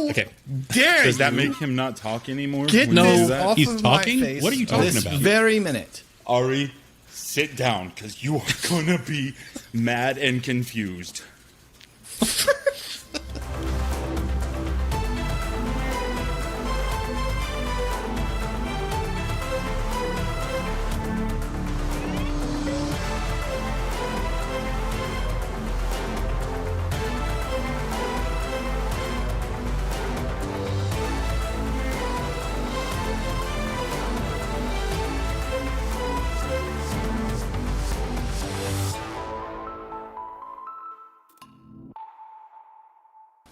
Okay. dare Does that you make him not talk anymore? get when you do this that? off He's of my talking? face What are you talking this about? very minute? Ari, sit down, because you are going to be mad and confused.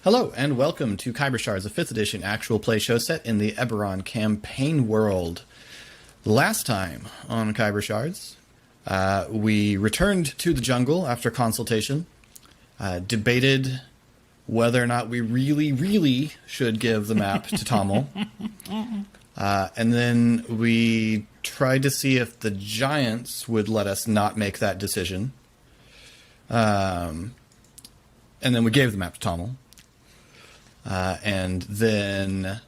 Hello, and welcome to Khyber Shards, a 5th edition actual play show set in the Eberron campaign world. Last time on Khyber Shards, we returned to the jungle after consultation, debated whether or not we really should give the map to Tommel, and then we tried to see if the giants would let us not make that decision, and then we gave the map to Tommel. And then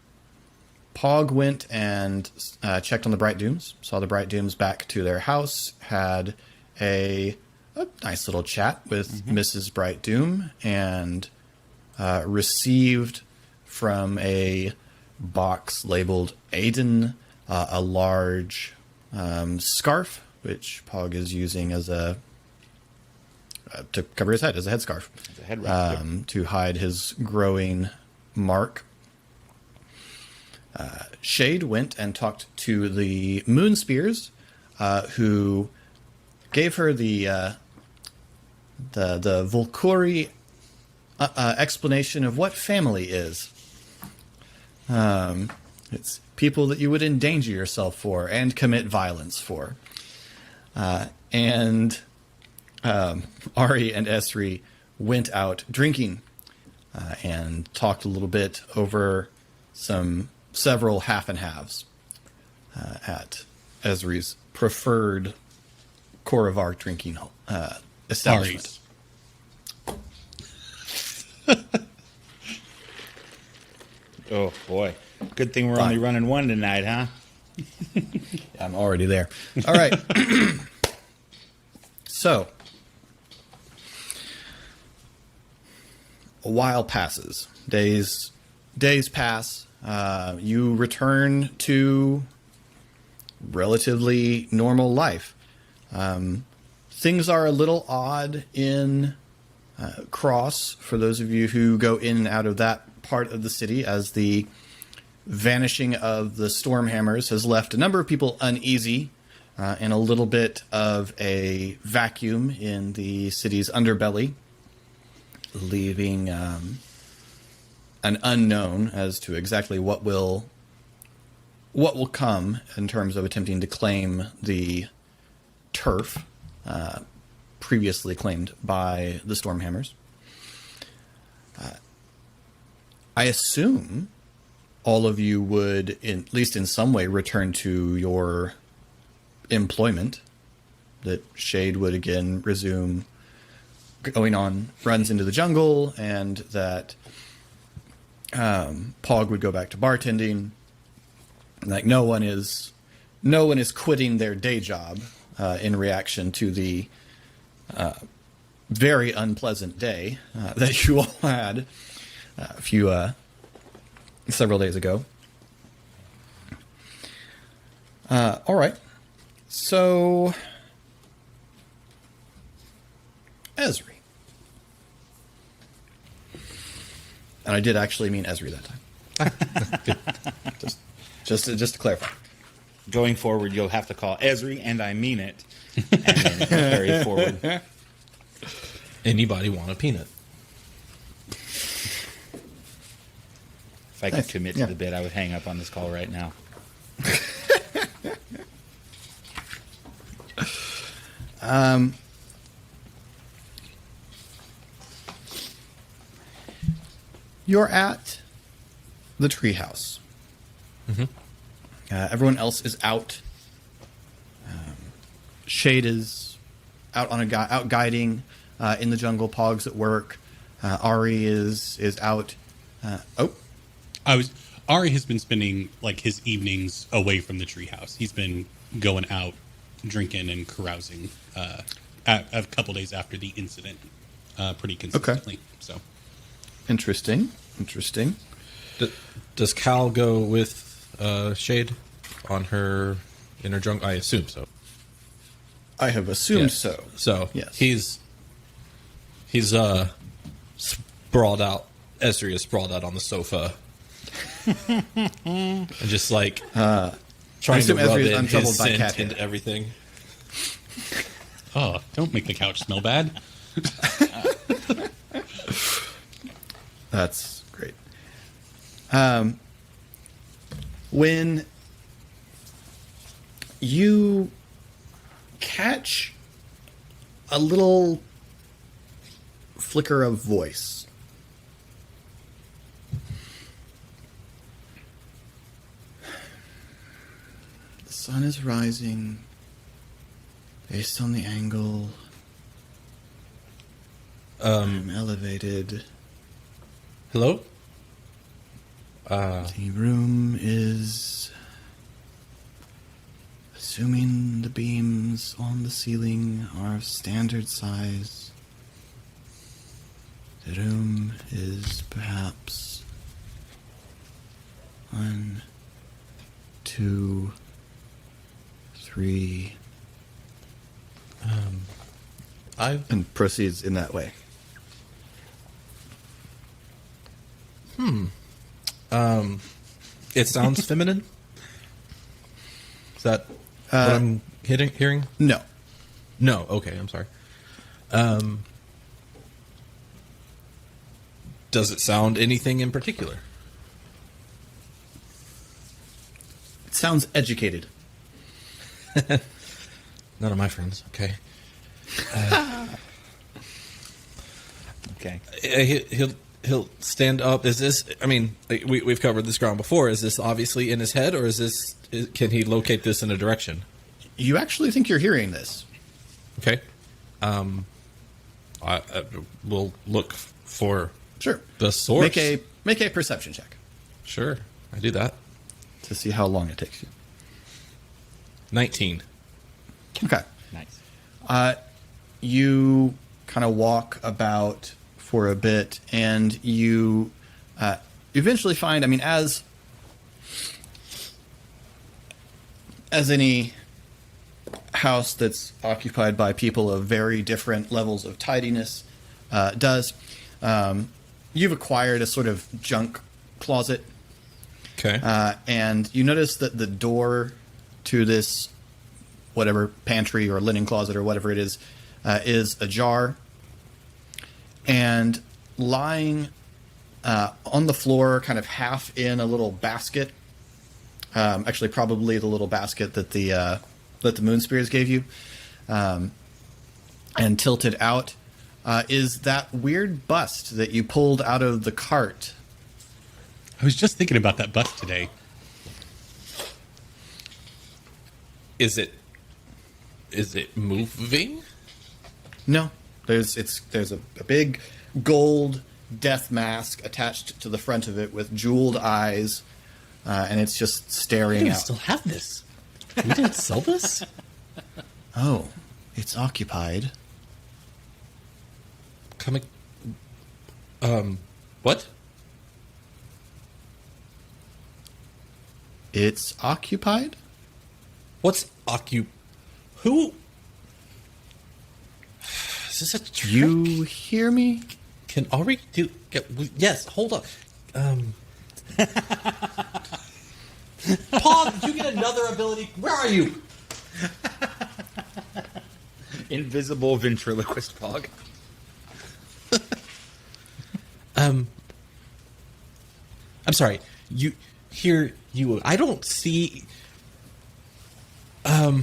Pog went and checked on the Bright Dooms, saw the Bright Dooms back to their house, had a nice little chat with Mrs. Bright Doom, and received from a box labeled Aiden a large scarf, which Pog is using as a to cover his head as a headscarf, As a head wrap, to hide his growing mark. Shade went and talked to the Moon Spears, who gave her the Volkuri explanation of what family is. It's people that you would endanger yourself for and commit violence for. And Ari and Esri went out drinking and talked a little bit over several half and halves at Esri's preferred Koravar drinking establishment. Oh, boy. Good thing we're only running one tonight, huh? I'm already there. All right. So, a while passes. Days pass. You return to relatively normal life. Things are a little odd in Cross, for those of you who go in and out of that part of the city, as the vanishing of the Stormhammers has left a number of people uneasy, and a little bit of a vacuum in the city's underbelly, leaving an unknown as to exactly what will come in terms of attempting to claim the turf previously claimed by the Stormhammers. I assume all of you would, at least in some way, return to your employment, that Shade would again resume going on runs into the jungle, and that Pog would go back to bartending. Like no one is quitting their day job in reaction to the very unpleasant day that you all had several days ago. All right. So, Esri. And I did actually mean Esri that time. just to clarify. Going forward, you'll have to call Esri, and I mean it, and then carry it forward. Anybody want a peanut? If I could commit to the bit, I would hang up on this call right now. You're at the treehouse. Mm-hmm. Everyone else is out. Shade is out on out guiding in the jungle. Pog's at work. Ari is out. Ari has been spending like his evenings away from the treehouse. He's been going out, drinking and carousing a couple days after the incident, pretty consistently. Okay. So Interesting. Does Cal go with Shade on her inner jungle? I assume so. I have assumed Yes. so. So Yes. he's sprawled out. Esri is sprawled out on the sofa, and just like trying to assume rub Esri is in untroubled his by scent cat hair. into everything. oh, don't make the couch smell bad. That's great. When you catch a little flicker of voice, the sun is rising based on the angle. I'm elevated. Hello. The room is, assuming the beams on the ceiling are of standard size, the room is perhaps 1, 2, 3, and proceeds in that way. It sounds feminine. Is that what I'm hearing? No. No. Okay, I'm sorry. Does it sound anything in particular? It sounds educated. None of my friends. Okay. Okay. He'll stand up. Is this? I mean, we've covered this ground before. Is this obviously in his head, or is this? Can he locate this in a direction? You actually think you're hearing this? Okay. I will look for Sure. the source. Make a perception check Sure, I do that. to see how long it takes you. 19. Okay. Nice. You kind of walk about for a bit, and you eventually find, I mean, as any house that's occupied by people of very different levels of tidiness does, you've acquired a sort of junk closet. Okay. And you notice that the door to this whatever pantry or linen closet or whatever it is ajar. And lying on the floor, kind of half in a little basket, actually probably the little basket that the Moon Spears gave you, and tilted out, is that weird bust that you pulled out of the cart. I was just thinking about that bust today. Is it moving? No, there's a big gold death mask attached to the front of it with jeweled eyes, and it's just staring We out. still have this. We didn't sell this. Oh, it's occupied. Coming. What? It's occupied? What's Who? Is this a trick? You hear me? Can Ari do? Yes. Hold on. Paul, did you get another ability? Where are you? Invisible ventriloquist Pog. I'm sorry. I don't see. Hi.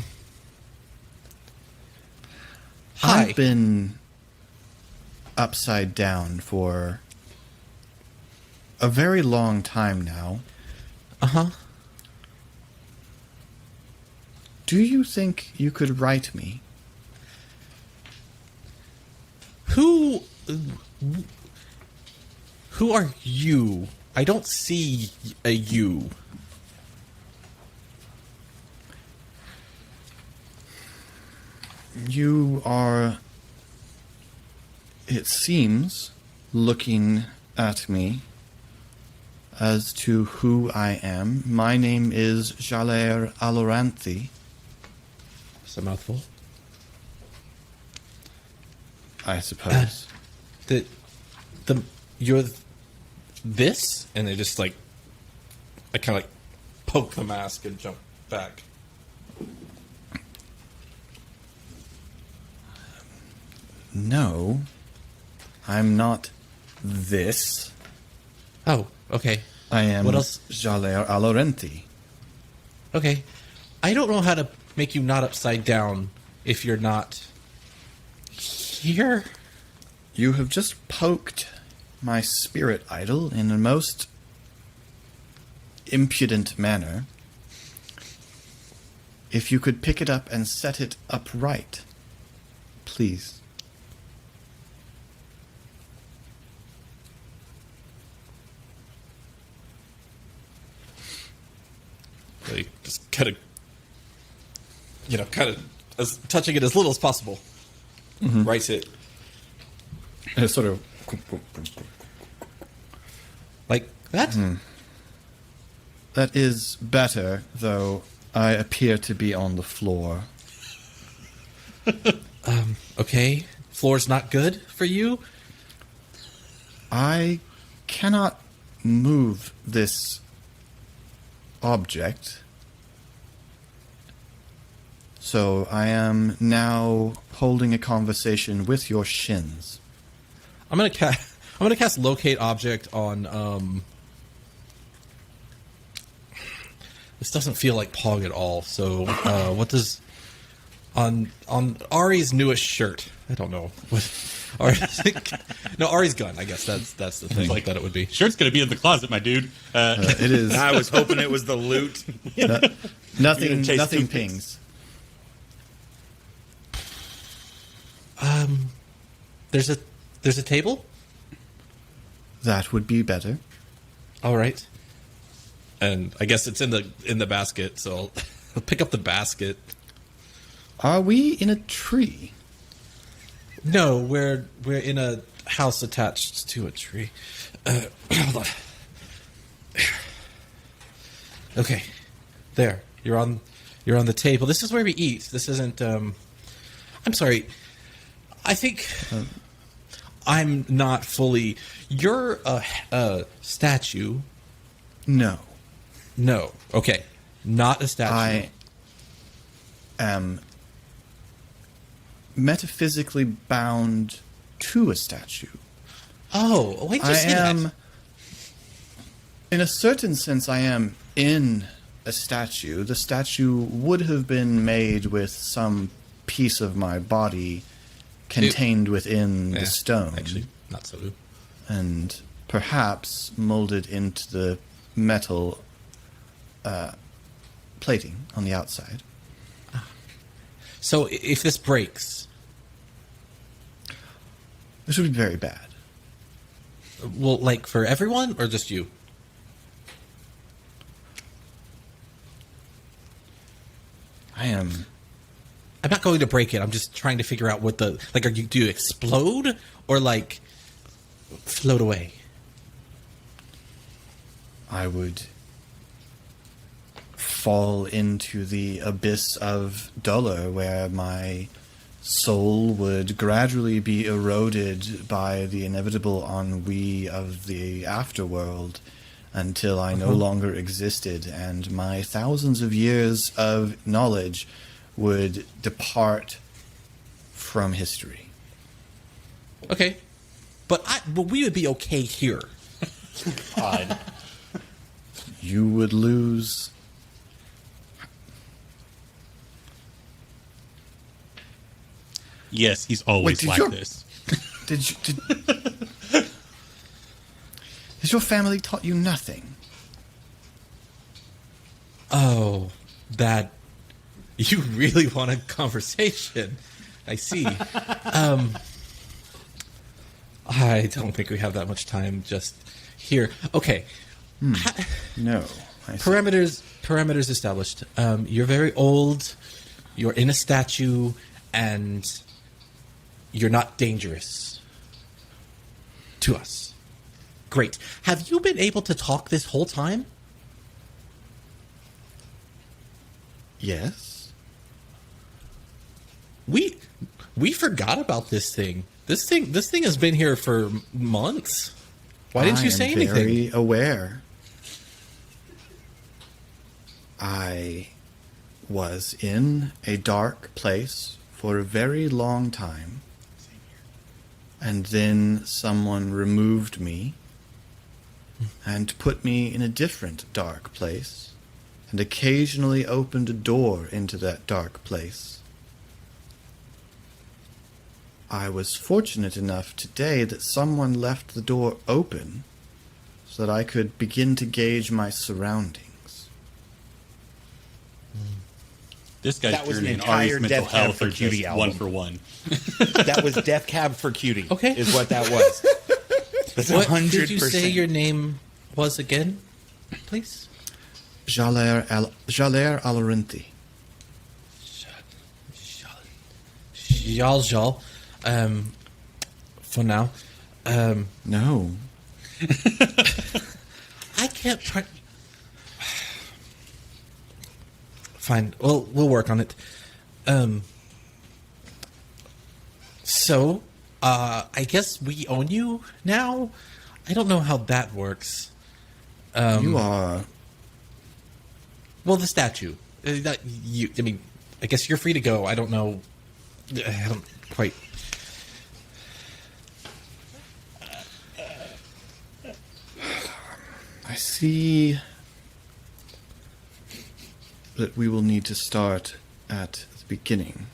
I've been upside down for a very long time now. Uh-huh. Do you think you could write me? Who are you? I don't see a you. You are, it seems, looking at me as to who I am. My name is Jaler Aloranthi. It's a mouthful. I suppose. You're this, and they just like, I kind of like poke the mask and jump back. No, I'm not this. Oh, okay. I am What else? Jaler Alorenti. Okay. I don't know how to make you not upside down if you're not here. You have just poked my spirit idol in a most impudent manner. If you could pick it up and set it upright, please. They just kind of, as touching it as little as possible. Rights it. And it's sort of... Like that? That is better, though I appear to be on the floor. Okay. Floor's not good for you? I cannot move this object. So I am now holding a conversation with your shins. I'm gonna cast locate object on this doesn't feel like Pog at all. So what does on Ari's newest shirt? I don't know what Ari's gun. I guess that's the thing that it would be. Shirt's gonna be in the closet, my dude. It is I was hoping it was the loot. nothing. Chase Nothing two pings. There's a table. That would be better. All right. And I guess it's in the basket. So I'll pick up the basket. Are we in a tree? No, we're in a house attached to a tree. Hold on. Okay, there. You're on the table. This is where we eat. This isn't. I'm sorry. I think I'm not fully. You're a statue. No. No. Okay. Not a statue. I am metaphysically bound to a statue. Oh, wait, I just say am, that. in a certain sense, I am in a statue. The statue would have been made with some piece of my body contained within Yeah, the stone. Actually, not so. And perhaps molded into the metal plating on the outside. So if this breaks, This would be very bad. well, like for everyone or just you? I'm not going to break it. I'm just trying to figure out what the like. Do you explode or like float away? I would fall into the abyss of Dollar, where my soul would gradually be eroded by the inevitable ennui of the afterworld until I no longer existed, and my thousands of years of knowledge would depart from history. Okay, but we would be okay here. Odd. You would lose. Yes, he's always did like your- this. Has your family taught you nothing? Oh, that you really want a conversation? I see. I don't think we have that much time just here. Okay, No. I see. Parameters established. You're very old. You're in a statue, and you're not dangerous to us. Great. Have you been able to talk this whole time? Yes. We forgot about this thing. This thing has been here for months. Why didn't you say anything? I am very aware. I was in a dark place for a very long time. And then someone removed me and put me in a different dark place and occasionally opened a door into that dark place. I was fortunate enough today that someone left the door open so that I could begin to gauge my surroundings. This guy's That was an journey in entire Ari's mental Death Cab health for are Cutie just album. one for one. That was Death Cab for Cutie. Okay. Is what that was. That's What 100%. did you say your name was again, please? Jaler Alarinthi. Jal. For now. No. I can't. Fine. We'll work on it. So, I guess we own you now. I don't know how that works. You are... Well, the statue. I mean, I guess you're free to go. I don't know. I don't quite. I see that we will need to start at the beginning,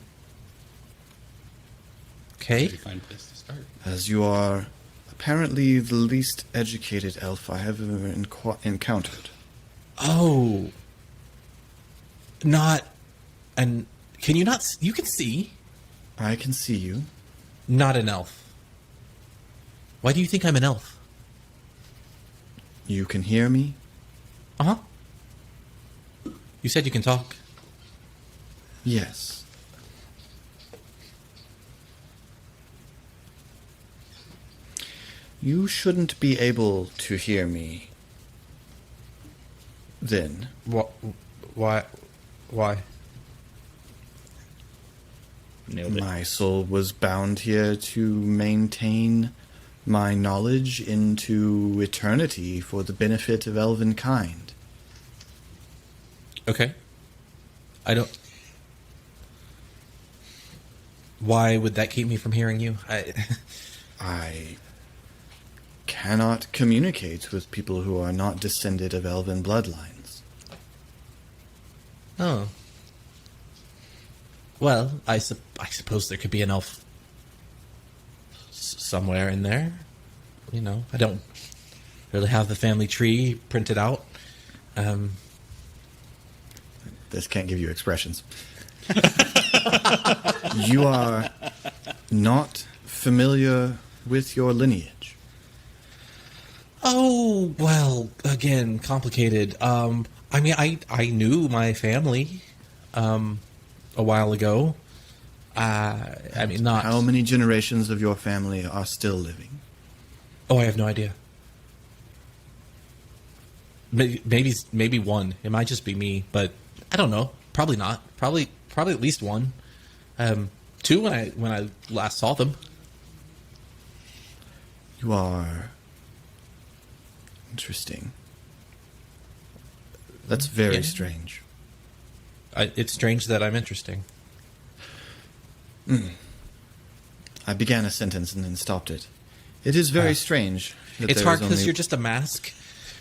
Okay. Pretty fine place to start. as you are apparently the least educated elf I have ever encountered. Oh. Not. And can you not? You can see. I can see you. Not an elf. Why do you think I'm an elf? You can hear me. Uh huh. You said you can talk. Yes. You shouldn't be able to hear me. Then. Why? Nailed it. My soul was bound here to maintain my knowledge into eternity for the benefit of elven kind. Okay. I don't. Why would that keep me from hearing you? I cannot communicate with people who are not descended of elven bloodlines. Oh. Well, I suppose there could be an elf somewhere in there. You know, I don't really have the family tree printed out. This can't give you expressions. You are not familiar with your lineage. Oh, well, again, complicated. I mean, I knew my family a while ago. I mean, not... How many generations of your family are still living? Oh, I have no idea. Maybe one. It might just be me, but I don't know. Probably not. Probably at least one. Two when I last saw them. You are interesting. That's very Yeah. strange. It's strange that I'm interesting. I began a sentence and then stopped it. It is very strange. That It's there hard is because only- you're just a mask.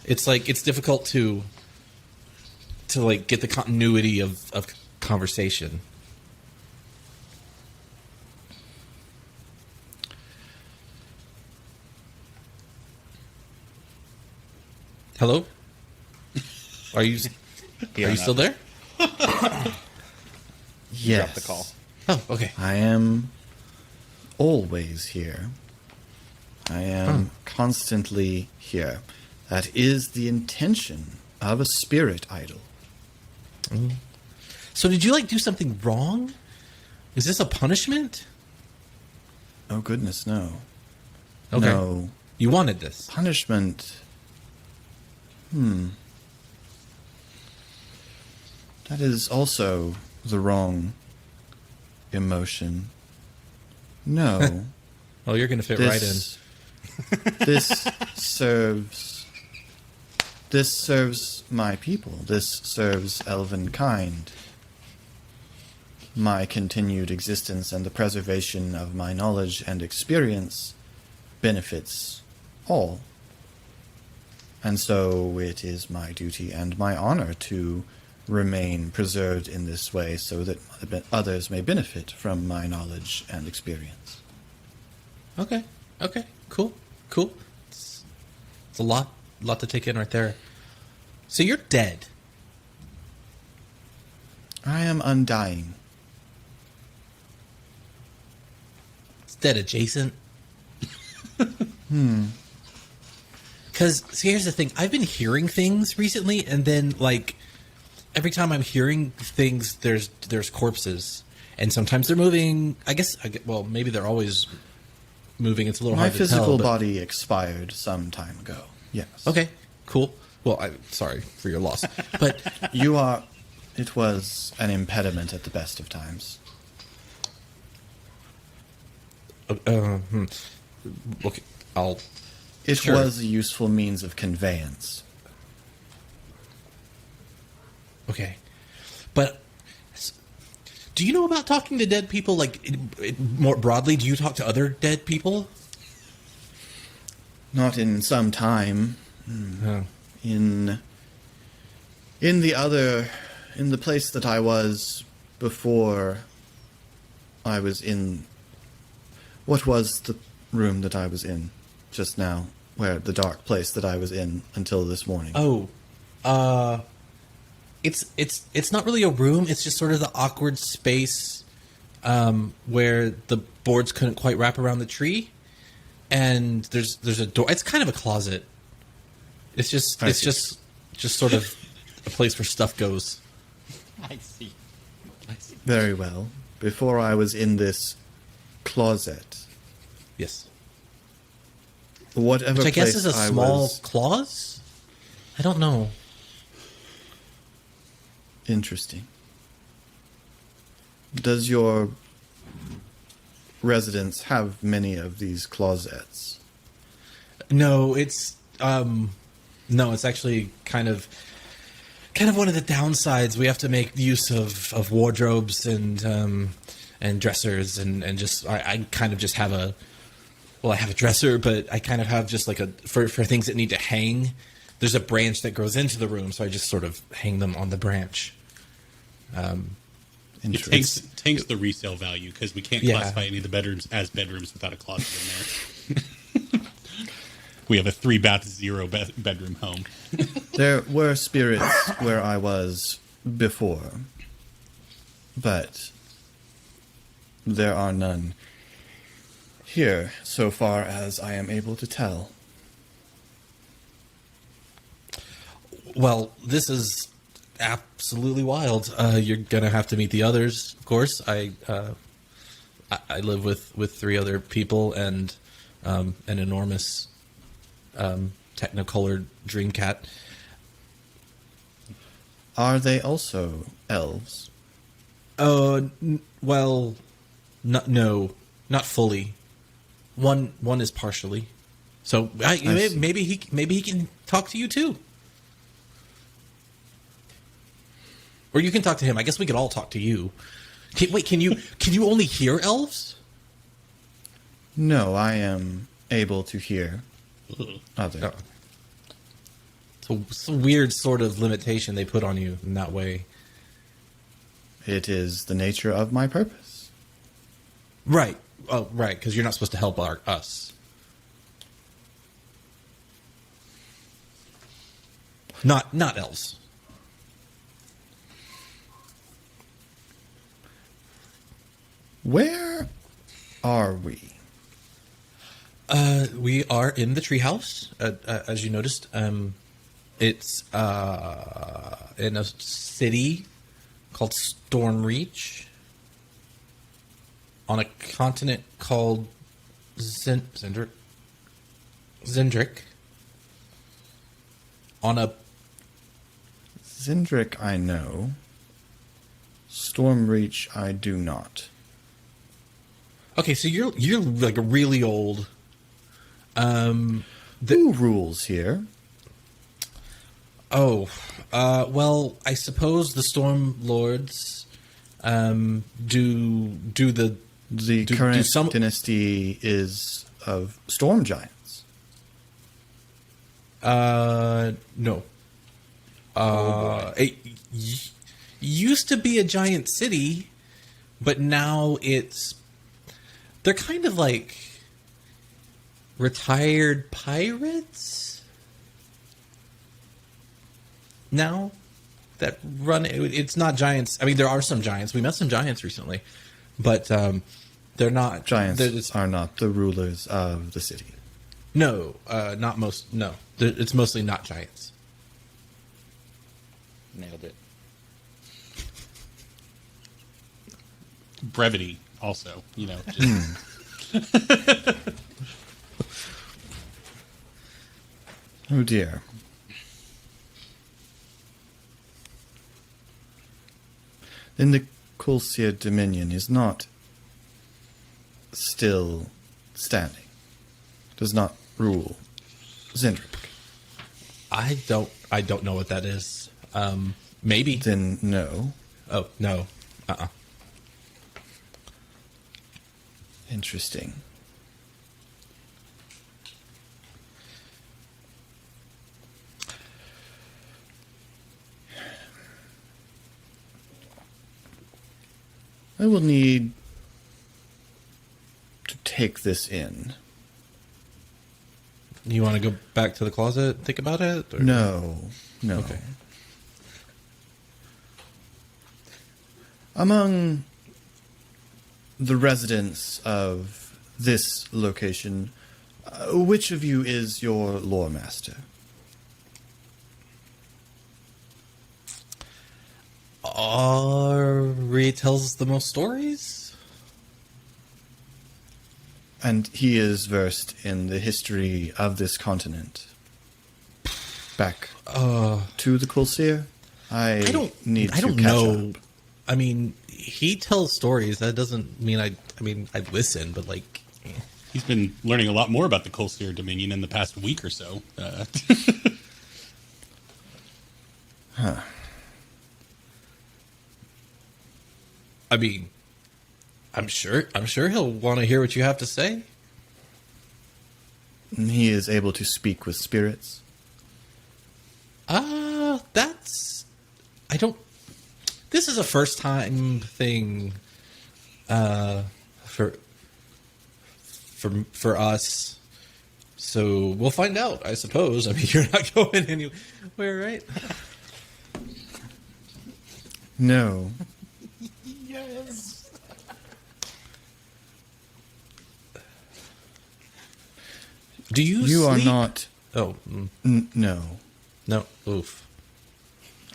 It's like it's difficult to like get the continuity of conversation. Hello? Are you still there? Yes. Drop the call. Oh, okay. I am always here. I am constantly here. That is the intention of a spirit idol. So did you, like, do something wrong? Is this a punishment? Oh, goodness, no. Okay. No. You wanted this. Punishment. That is also the wrong emotion. No. Oh, you're going to fit right in. This serves my people. This serves elven kind. My continued existence and the preservation of my knowledge and experience benefits all. And so it is my duty and my honor to remain preserved in this way so that others may benefit from my knowledge and experience. Okay. Cool. It's a lot to take in right there. So you're dead. I am undying. It's dead adjacent. Because, see, here's the thing. I've been hearing things recently, and then, like, every time I'm hearing things, there's corpses. And sometimes they're moving. Well, maybe they're always moving. It's a little My hard to tell. physical But... body expired some time ago. Yes. Okay, cool. Well, I'm sorry for your loss. But It was an impediment at the best of times. Okay, I'll... It Sure. was a useful means of conveyance. Okay. But do you know about talking to dead people? Like, more broadly, do you talk to other dead people? Not in some time. Oh. In the place that I was before I was in... What was the room that I was in just now? Where the dark place that I was in until this morning? It's not really a room. It's just sort of the awkward space where the boards couldn't quite wrap around the tree, and there's a door. It's kind of a closet. It's just sort of a place where stuff goes. I see. Very well. Before I was in this closet, Yes. whatever Which I place guess is a I small was... clause? I don't know. Interesting. Does your residence have many of these closets? No, it's actually kind of one of the downsides. We have to make use of wardrobes and dressers and just I kind of just have I have a dresser, but I kind of have just like for things that need to hang. There's a branch that grows into the room, so I just sort of hang them on the branch. It tanks the resale value because we can't classify any of the bedrooms as bedrooms without a closet in there. We have a 3-bath, 0-bedroom home. There were spirits where I was before, but there are none here, so far as I am able to tell. Well, this is absolutely wild. You're gonna have to meet the others, of course. I live with 3 other people and an enormous technicolored dream cat. Are they also elves? Well, no, not fully. One is partially. So maybe he can talk to you too. Or you can talk to him. I guess we could all talk to you. Can you only hear elves? No, I am able to hear other. Oh. It's a weird sort of limitation they put on you in that way. It is the nature of my purpose. Right. Oh, right, because you're not supposed to help us. Not elves. Where are we? We are in the treehouse, as you noticed. It's in a city called Stormreach, on a continent called Zendrick, on a... Zendrick I know. Stormreach I do not. Okay, so you're like a really old... Who rules here? Oh, well, I suppose the Storm Lords do the... The current dynasty is of storm giants. No. It used to be a giant city, but now they're kind of like retired pirates now that run. It's not giants. I mean, there are some giants. We met some giants recently, but they're not giants. Are not the rulers of the city. No, not most. No, it's mostly not giants. Nailed it. Brevity, also, just Oh dear. Then the Colseer Dominion is not still standing. Does not rule Zendrick. I don't know what that is. Maybe. Then no. Oh, no. Interesting. I will need to take this in. You want to go back to the closet and think about it? Or? No. Okay. Among the residents of this location, which of you is your lore master? Ari tells the most stories? And he is versed in the history of this continent. Back to the Colseer? I don't catch know. up. I mean, he tells stories. That doesn't mean I listen, but like... He's been learning a lot more about the Colseer Dominion in the past week or so. Huh. I mean, I'm sure he'll want to hear what you have to say. He is able to speak with spirits. This is a first time thing for us. So we'll find out, I suppose. I mean, you're not going anywhere, right? No. Yes. Do you You are sleep? not... Oh. No. No. Oof.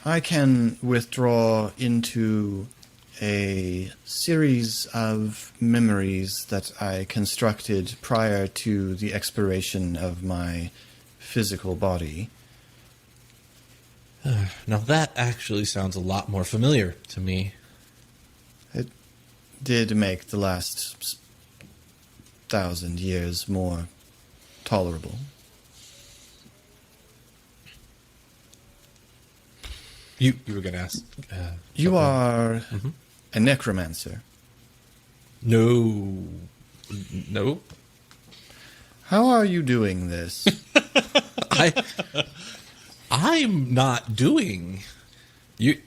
I can withdraw into a series of memories that I constructed prior to the expiration of my physical body. Now that actually sounds a lot more familiar to me. It did make the last 1,000 years more tolerable. You were going to ask. You something. are a necromancer. No. How are you doing this? I'm not doing. You.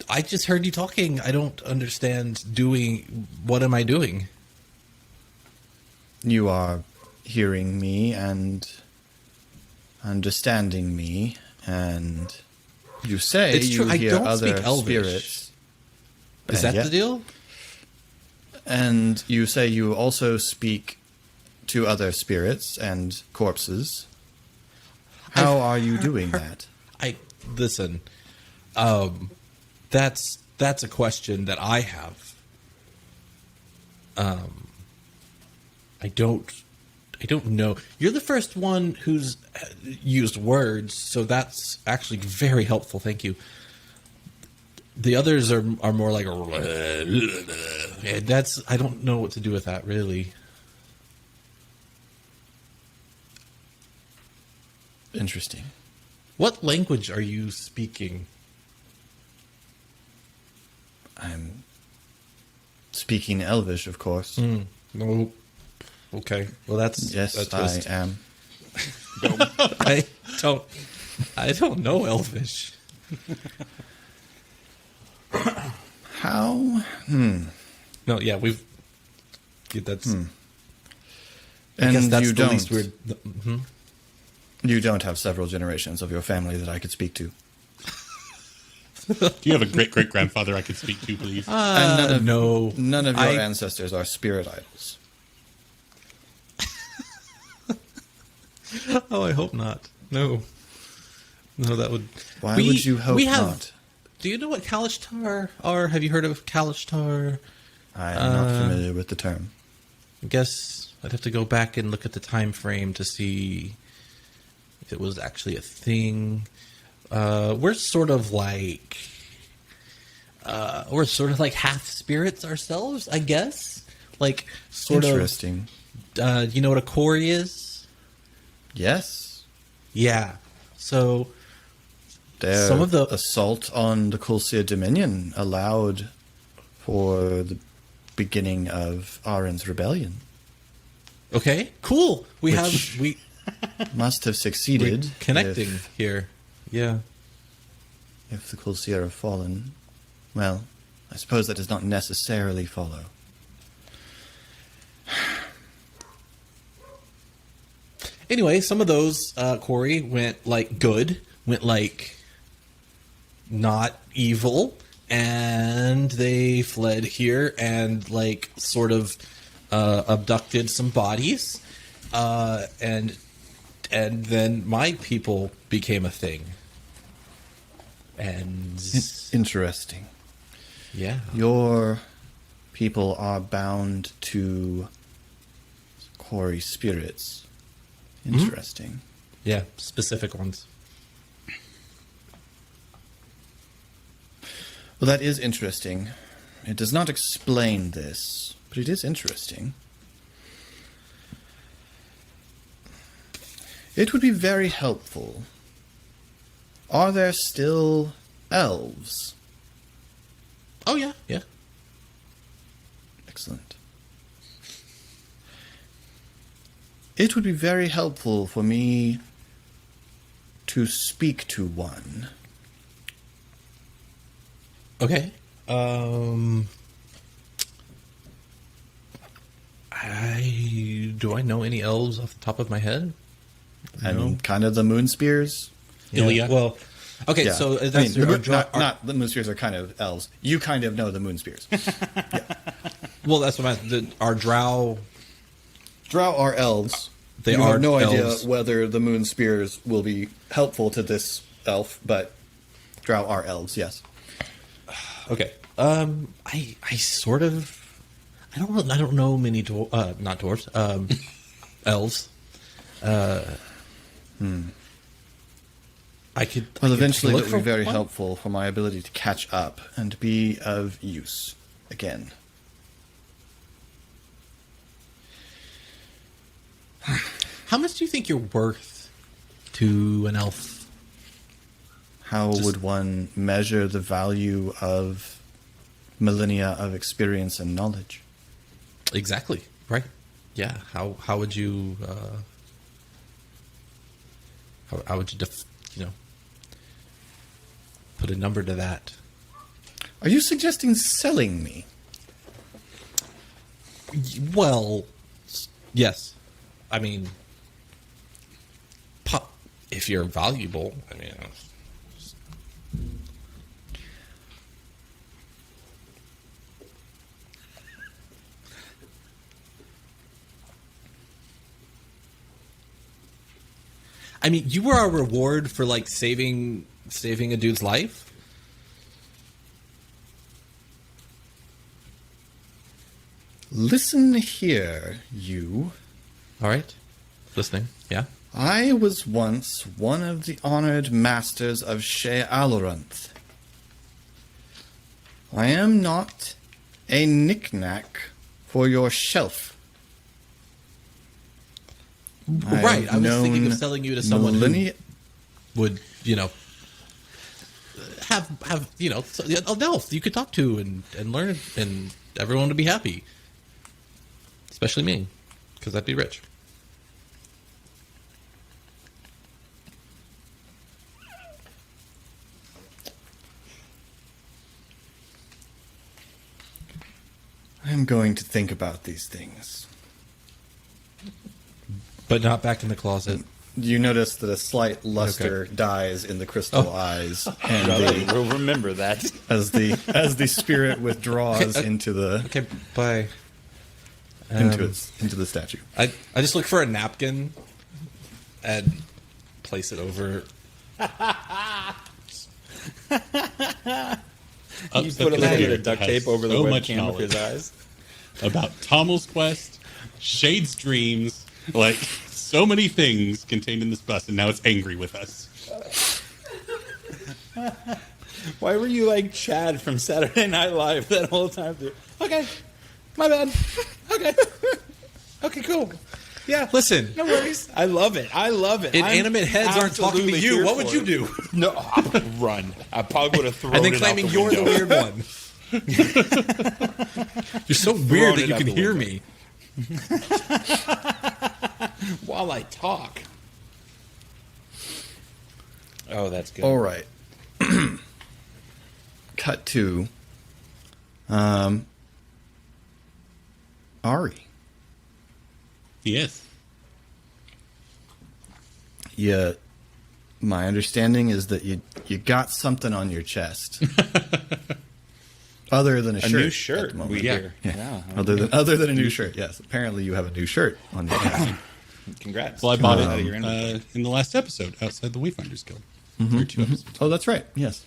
I just heard you talking. I don't understand doing. What am I doing? You are hearing me and understanding me, and you say It's true. you I hear don't other speak Elvish. spirits. Is that the deal? And you say you also speak to other spirits and corpses. How are you doing that? Listen. That's a question that I have. I don't know. You're the first one who's used words, so that's actually very helpful. Thank you. The others are more like that's. I don't know what to do with that really. Interesting. What language are you speaking? I'm speaking Elvish, of course. No. Okay. Well, that's Yes, that's I just, am. I don't know Elvish. How? No. Yeah, we've. That's. I And guess that's you the don't. least weird. You don't have several generations of your family that I could speak to. Do you have a great-great-grandfather I could speak to, please? And No. None of your I- ancestors are spirit idols. Oh, I hope not. No. No, that would. Why would you hope not? Do you know what Kalishtar are? Have you heard of Kalishtar? I am not familiar with the term. I guess I'd have to go back and look at the time frame to see if it was actually a thing. We're sort of like half spirits ourselves, I guess. Like sort Interesting. of. You know what a Kori is? Yes. Yeah. So Their some of the assault on the Kulsia Dominion allowed for the beginning of Aren's rebellion. okay, cool. We Which- have Must have succeeded. we're connecting here. Yeah. If the Kulsia have fallen. Well, I suppose that does not necessarily follow. Anyway, some of those Kori went like good, went like not evil, and they fled here and like sort of abducted some bodies, and then my people became a thing. And Interesting. yeah, Your people are bound to Kori spirits. Interesting. yeah, specific ones. Well, that is interesting. It does not explain this, but it is interesting. It would be very helpful. Are there still elves? Oh yeah, yeah. Excellent. It would be very helpful for me to speak to one. Okay. Do I know any elves off the top of my head? I mean, kind of the moon spears. Ilya? Well, okay. Yeah. So I that's mean, our not the moon spears are kind of elves. You kind of know the moon spears. well, that's what our drow. Drow are elves. They you are have no elves. idea whether the moon spears will be helpful to this elf, but drow are elves, yes. Okay. I sort of. I don't know many not dwarves. Elves. I could. Well, I could eventually look that will be for very one. helpful for my ability to catch up and be of use again. How much do you think you're worth to an elf? How would one measure the value of millennia of experience and knowledge? Exactly. Right. Yeah. How would you? How would you put a number to that? Are you suggesting selling me? Well, yes. I mean, if you're valuable, I mean. I mean, you were our reward for like saving a dude's life. Listen here, you. All right, listening. Yeah. I was once one of the honored masters of Shea Aloranth. I am not a knick-knack for your shelf. Right. I was thinking of selling you to someone who would, have an elf you could talk to and learn, and everyone would be happy, especially me, because I'd be rich. I'm going to think about these things. But not back in the closet. You notice that a slight luster dies in the crystal eyes, and We'll remember that. as the spirit withdraws into the Okay, bye. into the statue. I just look for a napkin and place it over. You put a little bit of duct tape over the so much webcam of his knowledge eyes. about Tommel's quest, Shade's dreams, like so many things contained in this bus, and now it's angry with us. Why were you like Chad from Saturday Night Live that whole time? Okay, my bad. Okay, okay, cool. Yeah, Listen, no worries. I love it. inanimate heads aren't talking to absolutely you. here What would for you it. do? No, I'll run. I probably would have thrown And then it claiming out the you're the window. weird one. You're so weird that it you out can the hear window. me. While I talk. Oh, that's good. All right. Cut to Ari. Yes. Yeah, my understanding is that you got something on your chest, other than a a shirt. new at shirt. the moment. We hear. Yeah. Yeah. Other than a new shirt. Yes. Apparently, you have a new shirt on your chest. Congrats. Well, I bought Out of your inventory. it in the last episode outside the Wayfinders Guild. Or 2 episodes. Oh, that's right. Yes.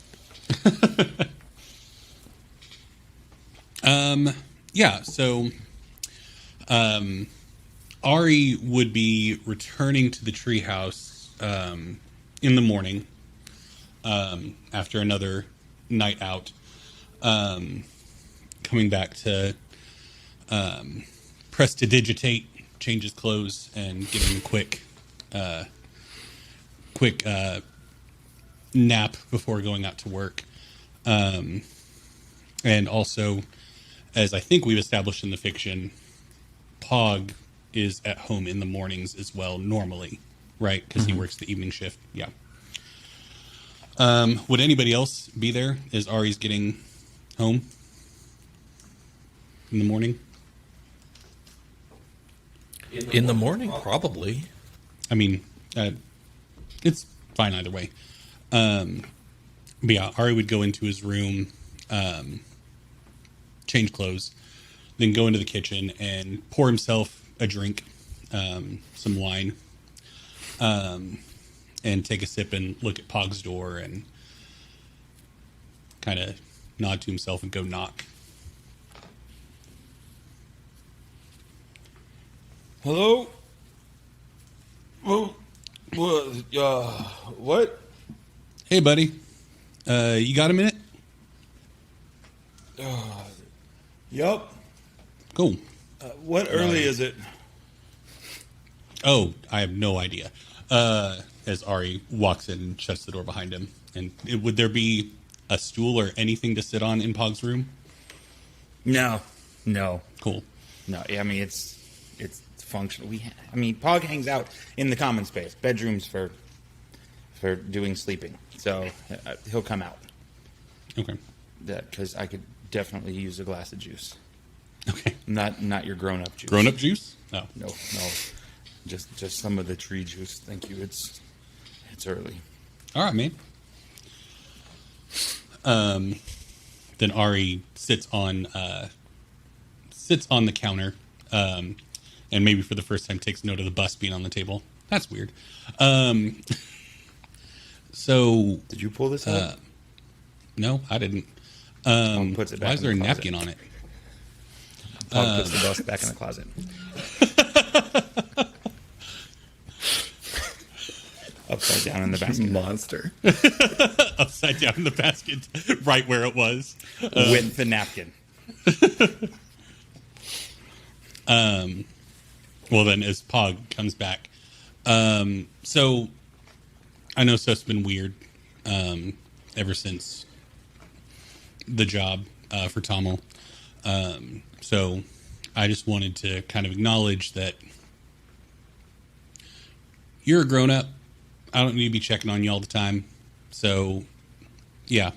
Yeah, so Ari would be returning to the treehouse in the morning after another night out, coming back to prestidigitate, change his clothes, and give him a quick nap before going out to work. And also, as I think we've established in the fiction, Pog is at home in the mornings as well, normally, right? Because he works the evening shift. Yeah. Would anybody else be there as Ari's getting home in the morning? In the morning, probably. I mean, it's fine either way. But yeah, Ari would go into his room, change clothes, then go into the kitchen and pour himself a drink, some wine, and take a sip and look at Pog's door and kind of nod to himself and go knock. Hello? What? Hey, buddy. You got a minute? Yup. Cool. What early is it? Oh, I have no idea. As Ari walks in and shuts the door behind him. And would there be a stool or anything to sit on in Pog's room? No. Cool. No, I mean, it's functional. Pog hangs out in the common space, bedrooms for doing sleeping. So he'll come out. Okay. Because I could definitely use a glass of juice. Okay. Not your grown-up juice. Grown-up juice? No. No. Just some of the tree juice. Thank you. It's early. All right, man. Then Ari sits on the counter, and maybe for the first time takes note of the bus being on the table, That's weird. So Did you pull this out? no, I didn't. Puts it back Why is in there a the closet. napkin on it? Pog puts the bus back in the closet. Upside down in the basket. Monster. Upside down in the basket, right where it was. With the napkin. Well, then, as Pog comes back, so I know stuff's been weird ever since the job for Tommel. So I just wanted to kind of acknowledge that you're a grown-up. I don't need to be checking on you all the time. So, yeah,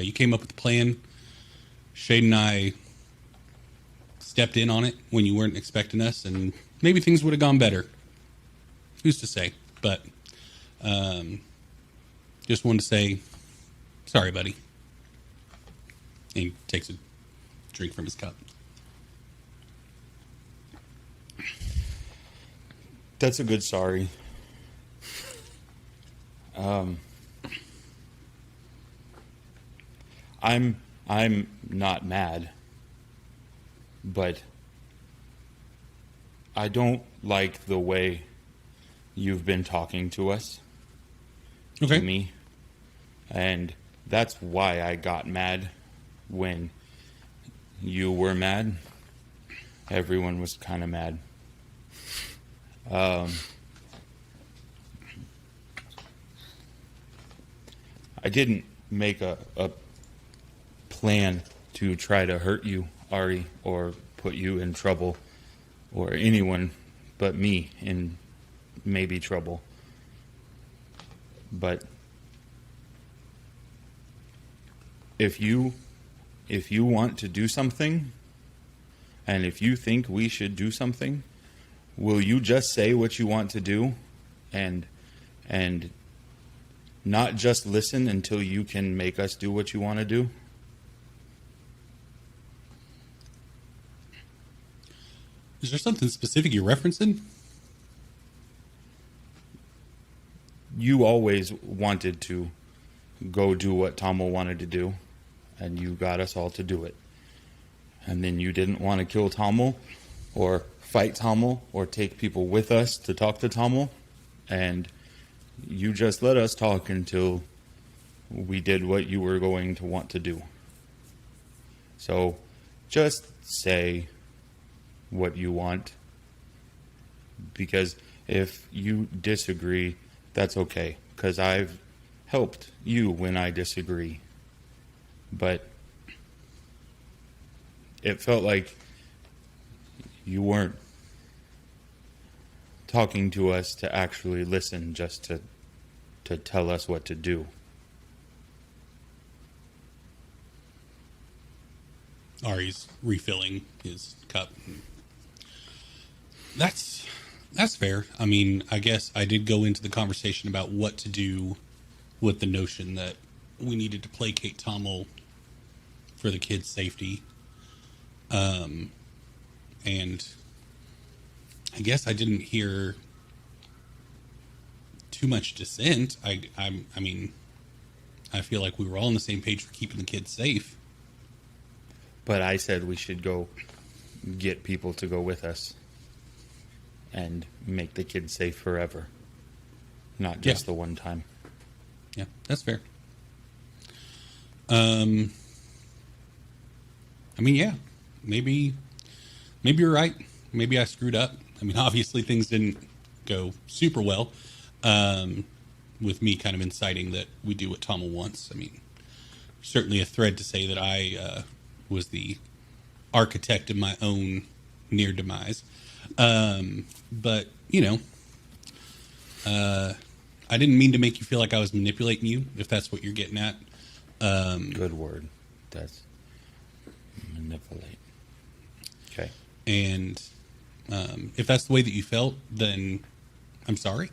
you came up with a plan. Shade and I stepped in on it when you weren't expecting us, and maybe things would have gone better. Who's to say? But just wanted to say, sorry, buddy. And he takes a drink from his cup. That's a good sorry. I'm not mad, but I don't like the way you've been talking to us, Okay. to me, and that's why I got mad when you were mad. Everyone was kind of mad. I didn't make a plan to try to hurt you, Ari, or put you in trouble, or anyone but me in maybe trouble. But if you want to do something, and if you think we should do something, will you just say what you want to do and not just listen until you can make us do what you want to do? Is there something specific you're referencing? You always wanted to go do what Tommel wanted to do, and you got us all to do it. And then you didn't want to kill Tommel or fight Tommel or take people with us to talk to Tommel, and you just let us talk until we did what you were going to want to do. So just say what you want, because if you disagree, that's okay, because I've helped you when I disagree. But it felt like you weren't talking to us to actually listen, just to tell us what to do. Ari's refilling his cup. That's fair. I mean, I guess I did go into the conversation about what to do with the notion that we needed to placate Tommel for the kids' safety. And I guess I didn't hear too much dissent. I mean, I feel like we were all on the same page for keeping the kids safe. But I said we should go get people to go with us and make the kids safe forever, not just the one time. Yeah, that's fair. I mean, yeah, maybe you're right. Maybe I screwed up. I mean, obviously things didn't go super well, with me kind of inciting that we do what Tommel wants. I mean, certainly a thread to say that I was the architect of my own near demise. But, you know, I didn't mean to make you feel like I was manipulating you, if that's what you're getting at. Good word. That's manipulate. Okay. And if that's the way that you felt, then I'm sorry.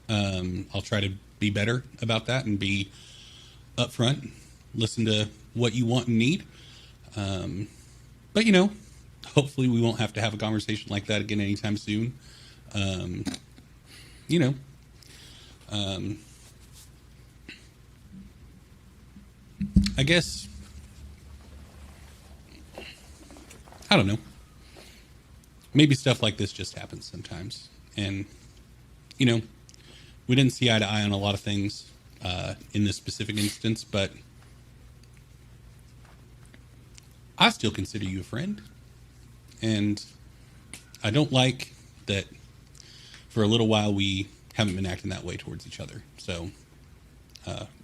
I'll try to be better about that and be upfront, listen to what you want and need. But, you know, hopefully we won't have to have a conversation like that again anytime soon. you know, I guess, I don't know. Maybe stuff like this just happens sometimes. And, you know, we didn't see eye to eye on a lot of things in this specific instance, but I still consider you a friend. And I don't like that for a little while we haven't been acting that way towards each other. So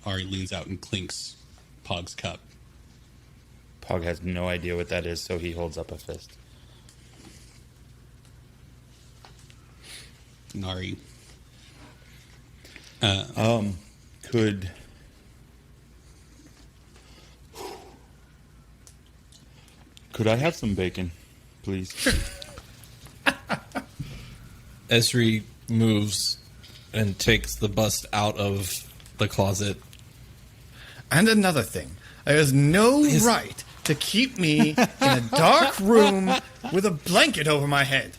Ari leans out and clinks Pog's cup. Pog has no idea what that is, so he holds up a fist. And Ari, Could I have some bacon, please? Esri moves and takes the bust out of the closet. And another thing, there's no right to keep me in a dark room with a blanket over my head.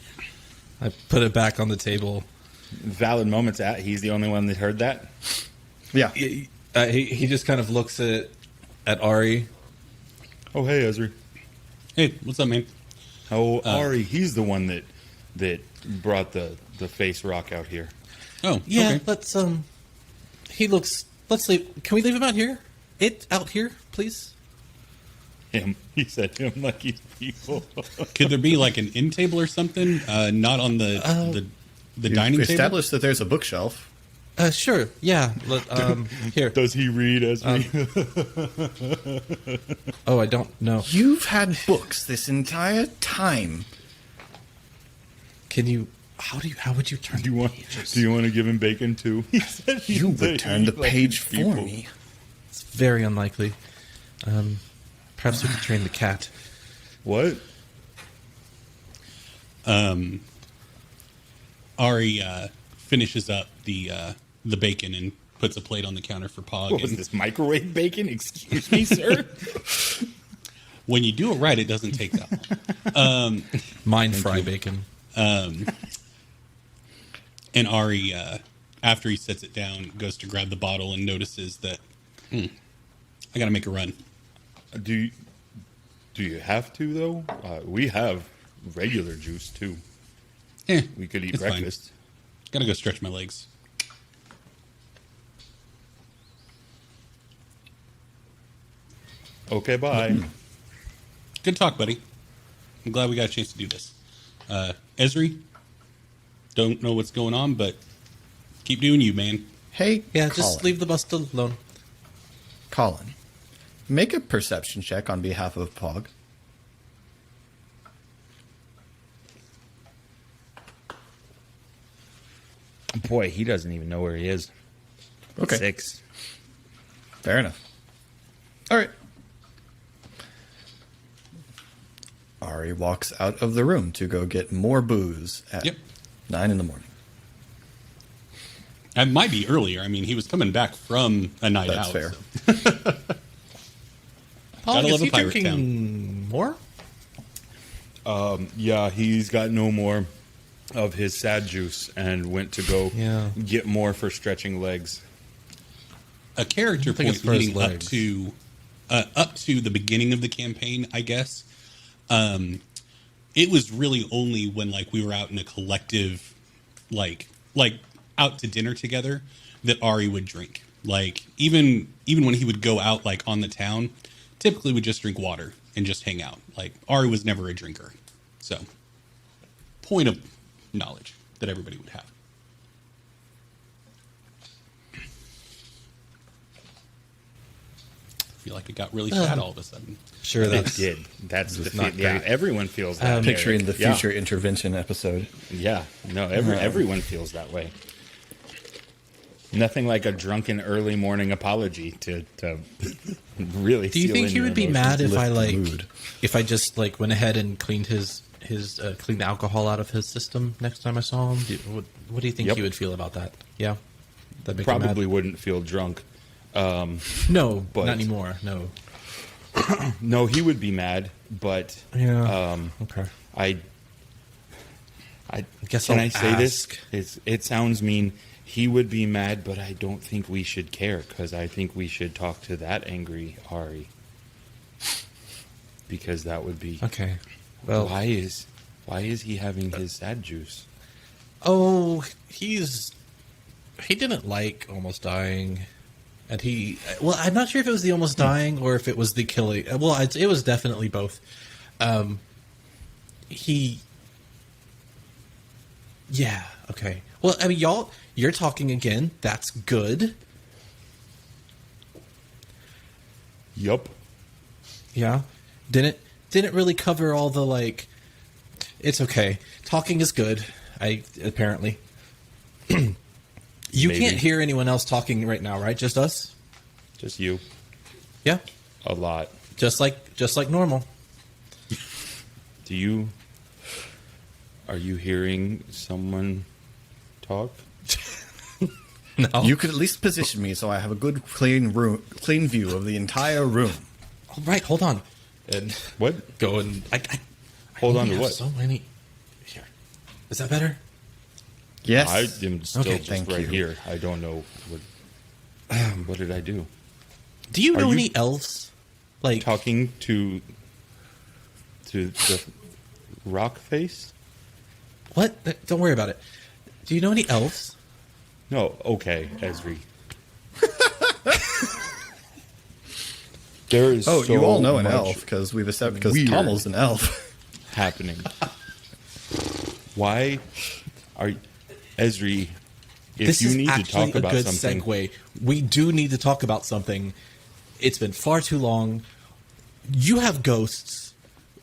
I put it back on the table. Valid moments at. He's the only one that heard that. Yeah. He just kind of looks at Ari. Oh, hey, Ezri. hey, what's up, man? Oh, Ari, he's the one that brought the face rock out here. Oh, Yeah, okay. let's let's leave. Can we leave him out here? Out here, please? Him. He said him like he's people. Could there be like an end table or something? Not on the dining table? Established that there's a bookshelf. Sure. Yeah. Here. Does he read Ezri? Oh, I don't know. You've had books this entire time. Can you? How would you turn? Do you want to give him bacon too? He said You would turn the page for me. It's very unlikely. Perhaps we could train the cat. What? Ari finishes up the bacon and puts a plate on the counter for Pog. What was and this, microwave bacon? Excuse me, sir? when you do it right, it doesn't take that long. Mine fry bacon. And Ari, after he sets it down, goes to grab the bottle and notices that, I got to make a run. Do you have to, though? We have regular juice, too. Eh, We could eat it's fine. breakfast. Got to go stretch my legs. Okay, bye. Good talk, buddy. I'm glad we got a chance to do this. Esri, don't know what's going on, but keep doing you, man. Hey, Yeah, Colin. just leave the bust alone. Colin, make a perception check on behalf of Pog. Boy, he doesn't even know where he is. Okay. 6. Fair enough. All right. Ari walks out of the room to go get more booze at Yep. 9 in the morning. It might be earlier. I mean, he was coming back from a night That's out. fair. so- Paul, Gotta is love a he pirate drinking more? Yeah, he's got no more of his sad juice and went to go get more for stretching legs. A character I think it's point for his leading legs. up to the beginning of the campaign, I guess. It was really only when like we were out in a collective, like out to dinner together, that Ari would drink. Like even when he would go out like on the town, typically would just drink water and just hang out. Like Ari was never a drinker. So point of knowledge that everybody would have. I feel like it got really sad all of a sudden. Sure, It that's did. That's It's the not yeah. great. Everyone feels that. Picturing the Yeah. future intervention episode. Yeah, no, everyone feels that way. Nothing like a drunken early morning apology to really. Do you seal think in he your would be emotions. mad if lift I the like mood. if I just like went ahead and cleaned his cleaned the alcohol out of his system next time I saw him? What do you think Yep. he would feel about that? Yeah, that make Probably him wouldn't feel drunk. mad? No, but- not anymore. No. No, he would be mad, but Yeah. Okay. I I guess Can I'll I say ask. this? It sounds mean. He would be mad, but I don't think we should care because I think we should talk to that angry Ari. Because that would be Okay. Well, why is he having his sad juice? oh, he didn't like almost dying, and I'm not sure if it was the almost dying or if it was the killing. Well, it was definitely both. Yeah. Okay. Well, I mean, you're talking again. That's good. Yup. Yeah. Didn't really cover all the like. It's okay. Talking is good. Apparently. You Maybe. can't hear anyone else talking right now, right? Just us. Just you. Yeah. A lot. Just like normal. Are you hearing someone talk? No. You could at least position me so I have a good, clean view of the entire room. All right. Hold on. And What? go and Hold on only to have what? So many. Here. Is that better? Yes. I am still Okay, just thank right you. here. I don't know what did I do? Do you Are know you any elves? Like Talking to the rock face? what? Don't worry about it. Do you know any elves? No, okay, Esri. There is Oh, so you all know an much elf because we've established because weird. Tommel's an elf. happening. Why are Esri? If This you is need to actually talk a about good something, segue. We do need to talk about something. It's been far too long. You have ghosts,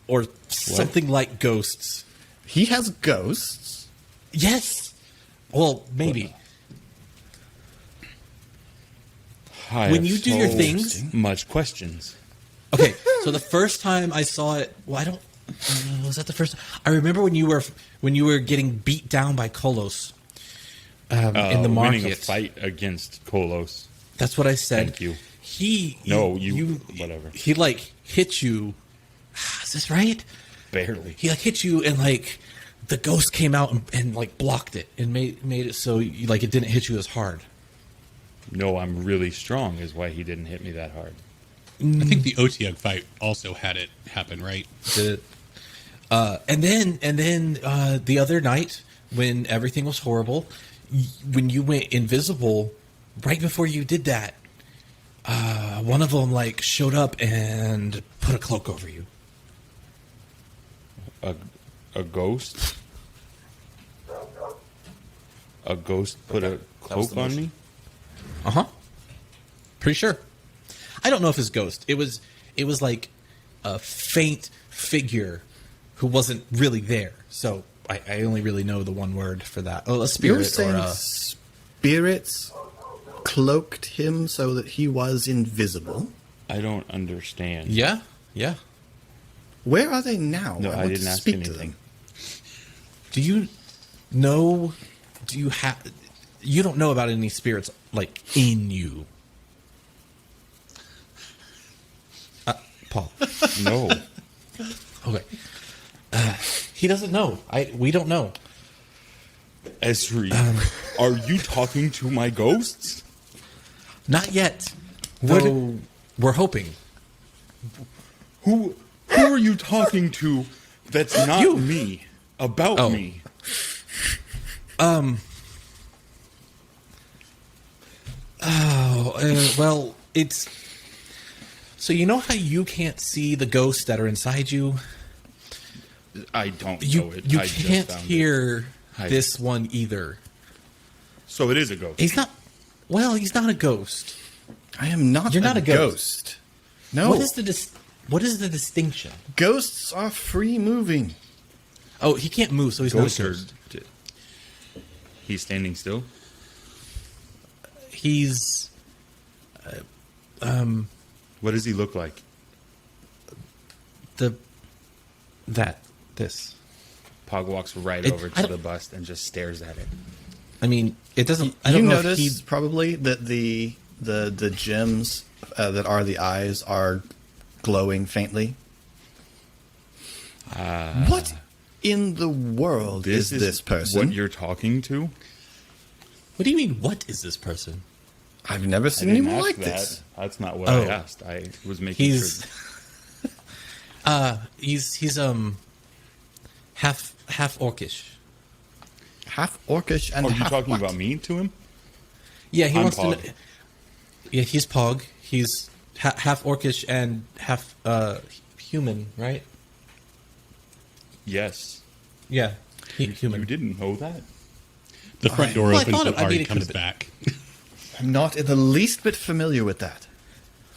or something like ghosts. He has ghosts. Yes. Well, maybe. I When have you do your so things- much questions. Okay, so the first time I saw it, well, I don't. Was that the first? I remember when you were getting beat down by Kolos in the market. Winning a fight against Kolos. That's what I said. Thank you. You whatever. He like hit you. Is this right? Barely. He like hit you and like the ghost came out and like blocked it and made it so like it didn't hit you as hard. No, I'm really strong is why he didn't hit me that hard. I think the Otiug fight also had it happen, right? Did it? And then the other night when everything was horrible, when you went invisible, right before you did that, one of them like showed up and put a cloak over you. A ghost? A ghost put a was cloak the on motion. me? Uh-huh. Pretty sure. I don't know if it's ghost. It was like a faint figure who wasn't really there. So I only really know the one word for that. Oh, a spirit You're saying or a... spirits cloaked him so that he was invisible? I don't understand. Yeah. Where are they now? No, I want didn't to ask speak anything. to them. Do you know? Do you have? You don't know about any spirits like in you, Paul. No. Okay. He doesn't know. We don't know. Esri, are you talking to my ghosts? Not yet. What- Though we're hoping. Who are you talking to that's not You. me? About Oh. me? Well, it's so you know how you can't see the ghosts that are inside you. I don't You know it. you I just can't found it. hear I- this one either. So it is a ghost. He's not. Well, he's not a ghost. I am not. You're not a ghost. ghost. No. What is the distinction? Ghosts are free moving. Oh, he can't move, so he's Ghosts not a are. ghost. He's standing still. He's What does he look like? this. Pog walks right It- over I to don't- the bust and just stares at it. I mean, it doesn't. I You don't know notice if he. probably that the gems that are the eyes are glowing faintly. What in the world is this person? What you're talking to? What do you mean, what is this person? I've never I seen didn't anyone ask like this. That's not what Oh. I asked. I was making He's sure. he's half orcish. Half orcish and Are you half talking what? about me to him? Yeah, he I'm wants Pog. to know. Yeah, he's Pog. He's half orcish and half human, right? Yes. Yeah, human. You didn't know that? The front door Well, I opens thought and it- I mean, Ari it comes could've back. I'm not in the least bit familiar with that.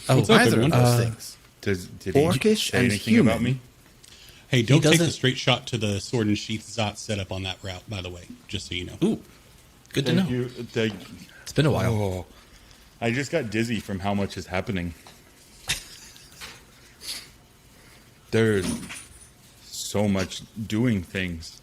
Oh, What's up, Either of everyone? those things. Did he Orcish say and anything about human. me? Hey, don't take the doesn't- straight shot to the sword and sheath Zot setup on that route, by the way, just so you know. Ooh, good to know. Thank you. It's been a while. Oh, I just got dizzy from how much is happening. There's so much doing things.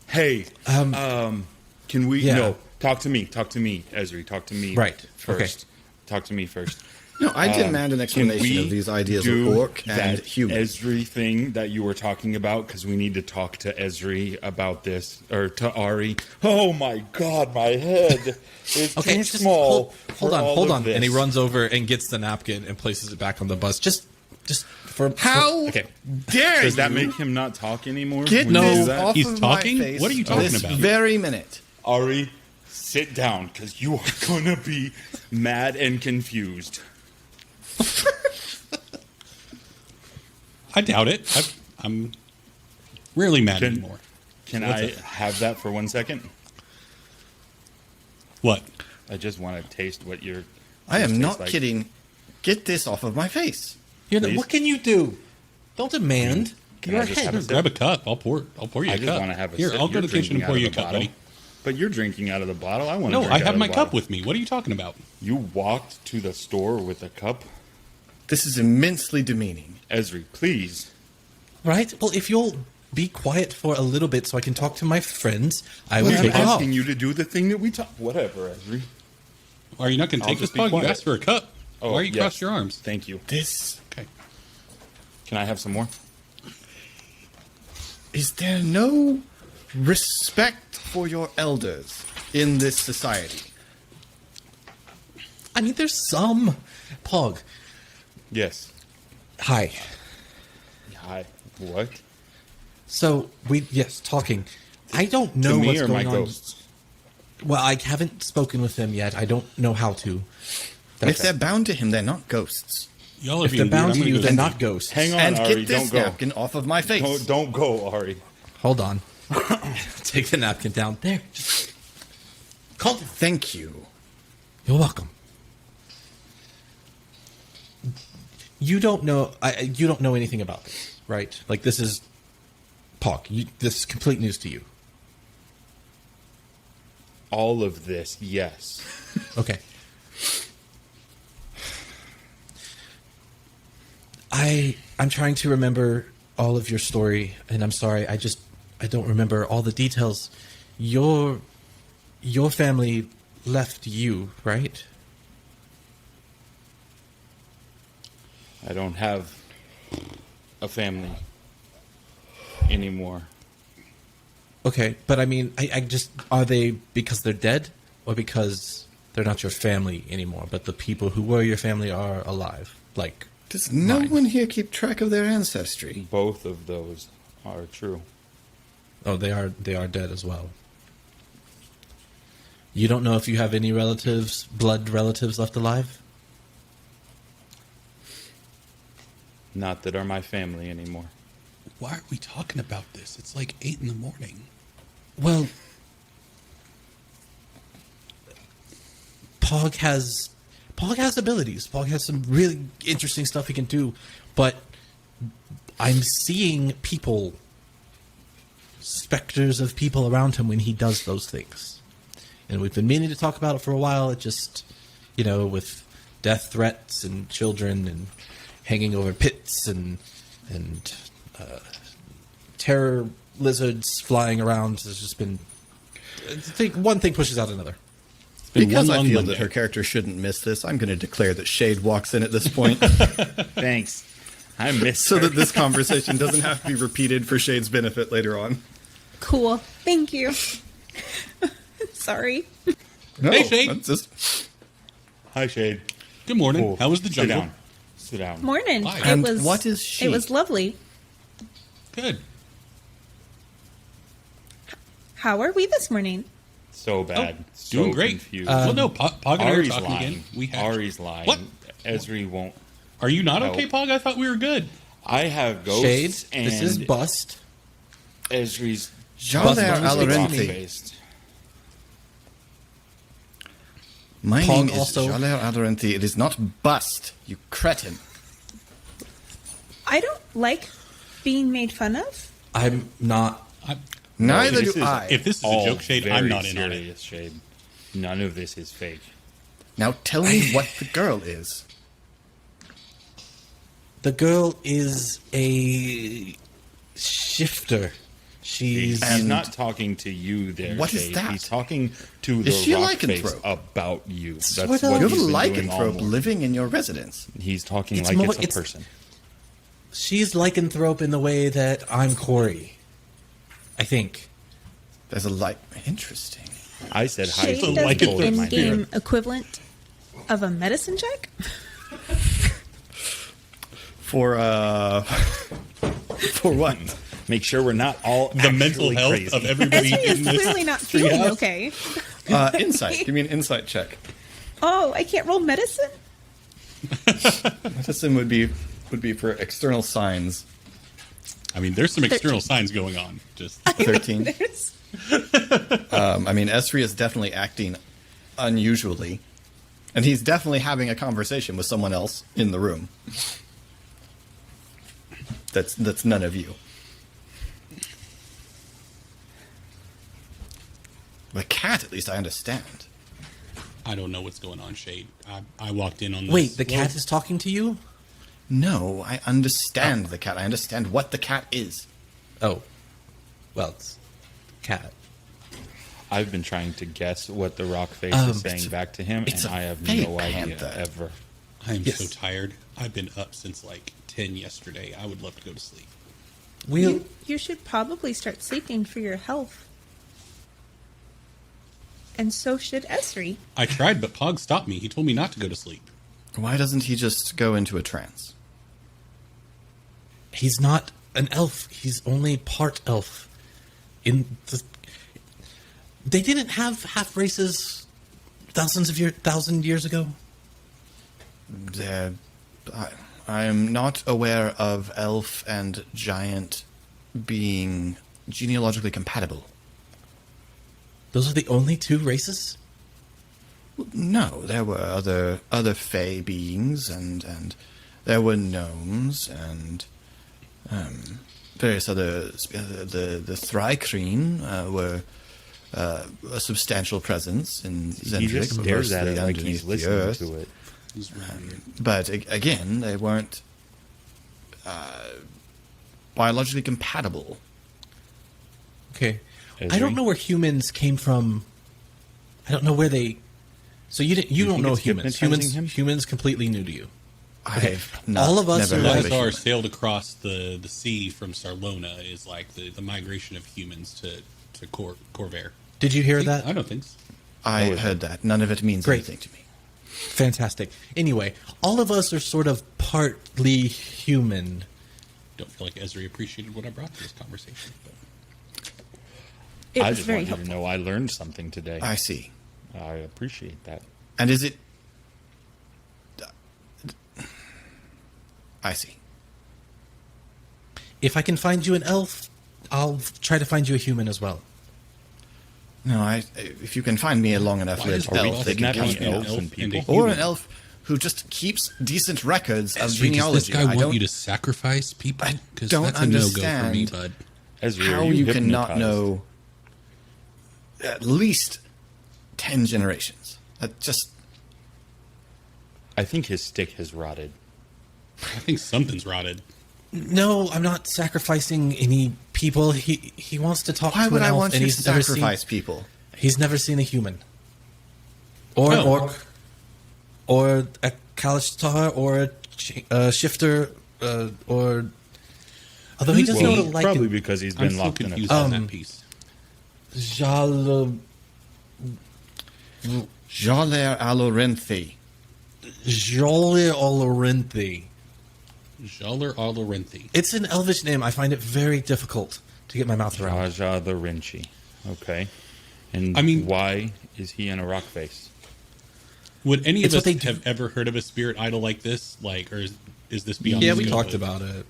Hey, can we? Yeah. No, talk to me, Ezri. Talk to me. Right, First. Talk to me first. No, I demand an Can explanation we of these ideas do of orc and that human. Ezri thing that you were talking about? Because we need to talk to Ezri about this, or to Ari. Oh my God, my head is Okay, too just small. hold for on, all hold of on. this. And he runs over and gets the napkin and places it back on the bus. Just for How okay. dare Does that you make him not talk anymore? get when you do this that? off He's of talking? my face What are you talking this about? very minute? Ari, sit down, because you are gonna be mad and confused. I doubt it. I'm rarely mad Can- anymore. Can What's I up? have that for 1 second? What? I just want to taste what your. I am tastes not like. kidding. Get this off of my face. Please? What can you do? Don't demand. Can You're I just ahead. have a sip? Grab a cup. I'll pour you I a just cup. want to have a Here, sip. I'll go You're to the kitchen and drinking pour out you a of the cup, bottle. buddy. But you're drinking out of the bottle. I want to. No, I have my cup with me. What are you talking about? You walked to the store with a cup, This is immensely demeaning. Ezri. Please. Right? Well, if you'll be quiet for a little bit so I can talk to my friends, I will I'm take it off. asking you to do the thing that we talked. Whatever, Ezri. Are you not going to I'll take this just be Pog? You quiet. asked for a cup. Oh, Why are you yes. crossed your arms? Thank you. This Okay. Can I have some more? is there no respect for your elders in this society? I mean, there's some. Pog. Yes. Hi. Hi. What? So, talking. I don't know to me what's or my going on. ghosts? Well, I haven't spoken with them yet. I don't know how to. If they're bound to him, they're not ghosts. Y'all are If being they're bound weird. to I'm you, gonna they're go not see. ghosts. Hang on, And Ari. get this Don't go. napkin off of my face. Don't go, Ari. Hold on. Take the napkin down. There. Just calm down. Thank you. You're welcome. You don't know. You don't know anything about this, right? Like this is Pog. This is complete news to you. All of this, yes. Okay. I'm trying to remember all of your story, and I'm sorry. I don't remember all the details. Your family left you, right? I don't have a family anymore. Okay, but I mean, I just are they because they're dead, or because they're not your family anymore? But the people who were your family are alive. Like, Does no Mine. one here keep track of their ancestry? Both of those are true. oh, they are dead as well. You don't know if you have any relatives, blood relatives left alive? Not that are my family anymore. Why are we talking about this? It's like 8 in the morning. Well, Pog has abilities. Pog has some really interesting stuff he can do, but I'm seeing people, specters of people around him when he does those things. And we've been meaning to talk about it for a while. It just, with death threats and children and hanging over pits and terror lizards flying around. There's just been one thing pushes out another. Been Because one I long feel Monday. that her character shouldn't miss this, I'm going to declare that Shade walks in at this point. Thanks. I miss so her. that this conversation doesn't have to be repeated for Shade's benefit later on. Cool. Thank you. Sorry. No, Hey, Shade. that's just... Hi, Shade. Good morning. Cool. How was the jungle? Sit down. Sit down. Morning. Hi. And what is she? It was lovely. Good. How are we this morning? So bad. So Doing great. Confused. Well, no, Pog and I were Ari's talking lying. again. We had Ari's lying. What? Esri won't. Are you not No. okay, Pog? I thought we were good. I have ghosts Shade, and this is Bust. Esri's Jaler Bust- Alorente. faced. My Pog name is also- Jaler Alorente. It is not Bust, you cretin. I don't like being made fun of. I'm not. Neither This do is I. If this is a all joke, Shade, very I'm not in on it. serious, Shade. None of this is fake. Now tell me what the girl is. The girl is a shifter. She's He's not talking to you there, What is Shade. that? He's talking to the Is she a rock face lycanthrope? about you. That's Sort what of. You have a he's been doing all lycanthrope morning. living in your residence. He's talking It's like more- it's a it's- person. she's lycanthrope in the way that I'm Corey. I think. There's Interesting. I said hi Shade to does like the it with my in-game equivalent of a medicine check. For for what? Make sure we're not all The mental actually health crazy. of everybody Esme is in this clearly not feeling treehouse. okay. Insight. Give me an insight check. Oh, I can't roll medicine? Medicine would be for external signs. I mean, there's some external signs going on. Just 13. There's- I mean, Esri is definitely acting unusually, and he's definitely having a conversation with someone else in the room. That's none of you. The cat, at least, I understand. I don't know what's going on, Shade. I walked in on this. Wait, the cat is talking to you? No, I understand the cat. I understand what the cat is. Oh. Well, it's cat. I've been trying to guess what the rock face is it's saying a- back to him, it's and a I have fey no idea panther. ever. I am Yes. so tired. I've been up since like 10 yesterday. I would love to go to sleep. We'll. You should probably start sleeping for your health. And so should Esri. I tried, but Pog stopped me. He told me not to go to sleep. Why doesn't he just go into a trance? He's not an elf. He's only part elf. They didn't have half races thousand years ago. I am not aware of elf and giant being genealogically compatible. Those are the only two races? No, there were other fey beings, and there were gnomes and various other. The Thrycreen were a substantial presence in He Zendrick, just stares at mostly it like he's underneath the listening earth. to it. It was really weird. But again, they weren't biologically compatible. Okay. I Esri? don't know where humans came from. I don't know where they. So you don't think know it's humans. hypnotizing him? Humans completely new to you. I've not, All of us never are heard of a Lazar human. sailed across the sea from Sarlona is like the migration of humans to Corvair. Did you hear that? I know things. I heard that. None of it means Great. anything to me. Fantastic. Anyway, all of us are sort of partly human. Don't feel like Esri appreciated what I brought to this conversation. But It I was just very want you helpful. to know I learned something today. I see. I appreciate that. And is it... I see. If I can find you an elf, I'll try to find you a human as well. No, if you can find me a long enough Why is lived Are we elf that can kidnapping count me an elves elf and and people? a or human? an elf who just keeps decent records of Esri, does genealogy. this guy I want don't you to sacrifice people? I Because don't that's a no-go for me, understand. bud. Ezra, how are you cannot hypnotized? know at least 10 generations. That just... I think his stick has rotted. I think something's rotted. No, I'm not sacrificing any people. He wants to talk Why to would an I elf, want and you to he's never sacrifice seen, people? He's never seen a human. Or an Oh. orc. Or a Kalishtar, or a shifter, or although he doesn't know what to like. Probably because he's I'm been still locked in a confused on closet. that piece. Jaler Alorenthi. Jolie Olorinthi. Jaler Alarenthi. It's an Elvish name. I find it very difficult to get my mouth around. Raja the Rinchi. Okay. And I mean- why is he in a rock face? Would any It's of what us they do. have ever heard of a spirit idol like this? Like, or is this beyond? Yeah, the we scope talked of- about it.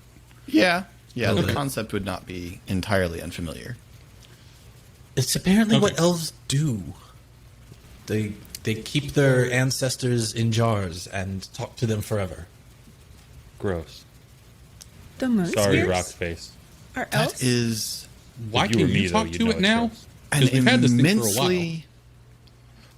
Yeah, the Okay. concept would not be entirely unfamiliar. It's apparently what Okay. elves do. They keep their ancestors in jars and talk to them forever. Gross. The moon Sorry, spirits rock face. are That elves. is Why If you can were me, you though, talk you'd to know it it's now? gross. an Because we've had this thing for a while. immensely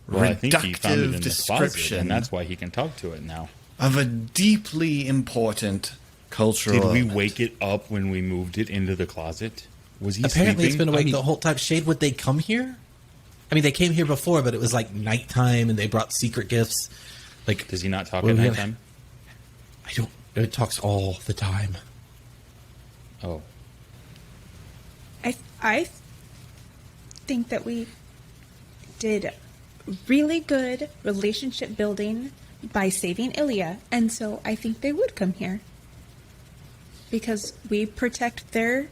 Well, I think he found it in reductive the closet, description and that's why he can talk to it now. of a deeply important cultural. Did we element. wake it up when we moved it into the closet? Was he Apparently, it's sleeping? been awake I mean- the whole time. Shade, would they come here? I mean, they came here before, but it was like nighttime, and they brought secret gifts. Like, Does he not talk Well, at we- nighttime? I don't. It talks all the time. Oh. I think that we did really good relationship building by saving Ilya, and so I think they would come here because we protect their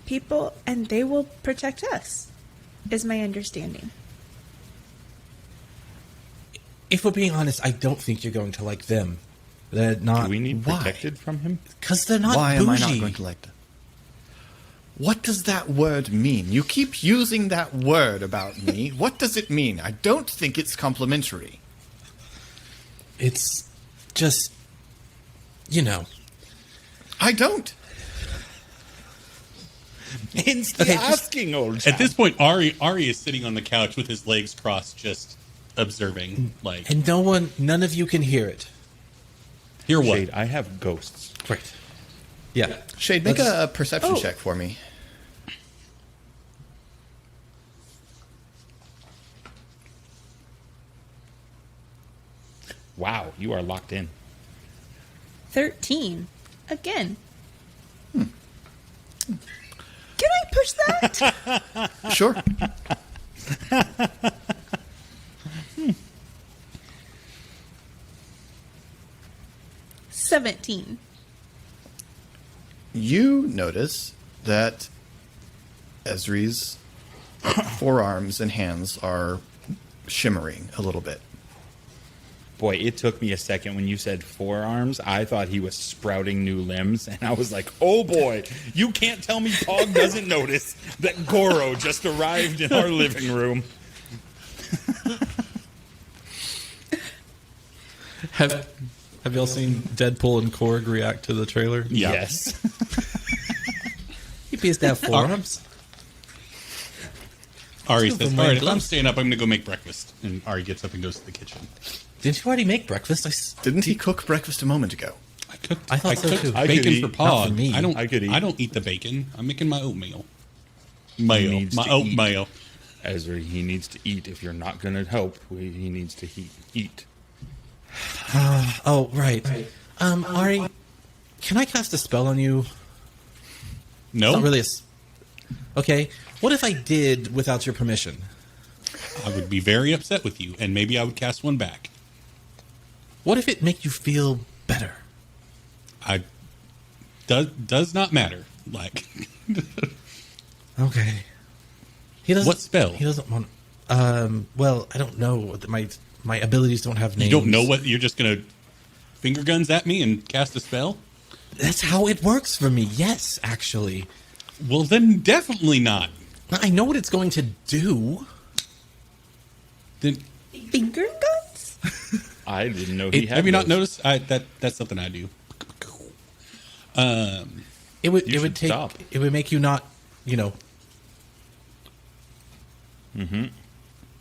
people and they will protect us. Is my understanding. If we're being honest, I don't think you're going to like them. They're not. Do we need why? protected from him? Because they're not Why bougie. am I not going to like them? What does that word mean? You keep using that word about me. What does it mean? I don't think it's complimentary. It's just, you know. I don't. Instead asking, old chap. At this point, Ari is sitting on the couch with his legs crossed, just observing. Like, And none of you can hear it. hear what? Shade, I have ghosts. Right. Yeah. Shade, make Let's- a perception Oh. check for me. Wow, you are locked in. 13 again. Can I push that? Sure. $17. You notice that Ezri's forearms and hands are shimmering a little bit. Boy, it took me a second when you said forearms. I thought he was sprouting new limbs, and I was like, oh boy, you can't tell me Pog doesn't notice that Goro just arrived in our living room. Have y'all seen Deadpool and Korg react to the trailer? Yeah. Yes. He appears to have forearms. Ari Let's go says, for my all right, if I'm gloves." staying up, I'm going to go make breakfast. And Ari gets up and goes to the kitchen. Didn't you already make breakfast? Didn't he cook breakfast a moment ago? I thought so, too. I could bacon eat. for Not Pog. for me. I could eat. I don't eat the bacon. I'm making my oatmeal. He Mayo. needs My to oatmeal. Ezra, he needs to eat. If you're not going to help, he needs to eat. Oh, right. Ari, can I cast a spell on you? No, Not really Okay. What if I did without your permission? I would be very upset with you, and maybe I would cast one back. What if it make you feel better? Does not matter. Like, Okay. He doesn't. What spell? He doesn't want. Well, I don't know. My abilities don't have names. you don't know what you're just going to finger guns at me and cast a spell? That's how it works for me. Yes, actually. Well, then definitely not. I know what it's going to do. Then Finger guns? I didn't know he had have you not those. noticed? That's something I do. It would. You It would should take. stop. It would make you not.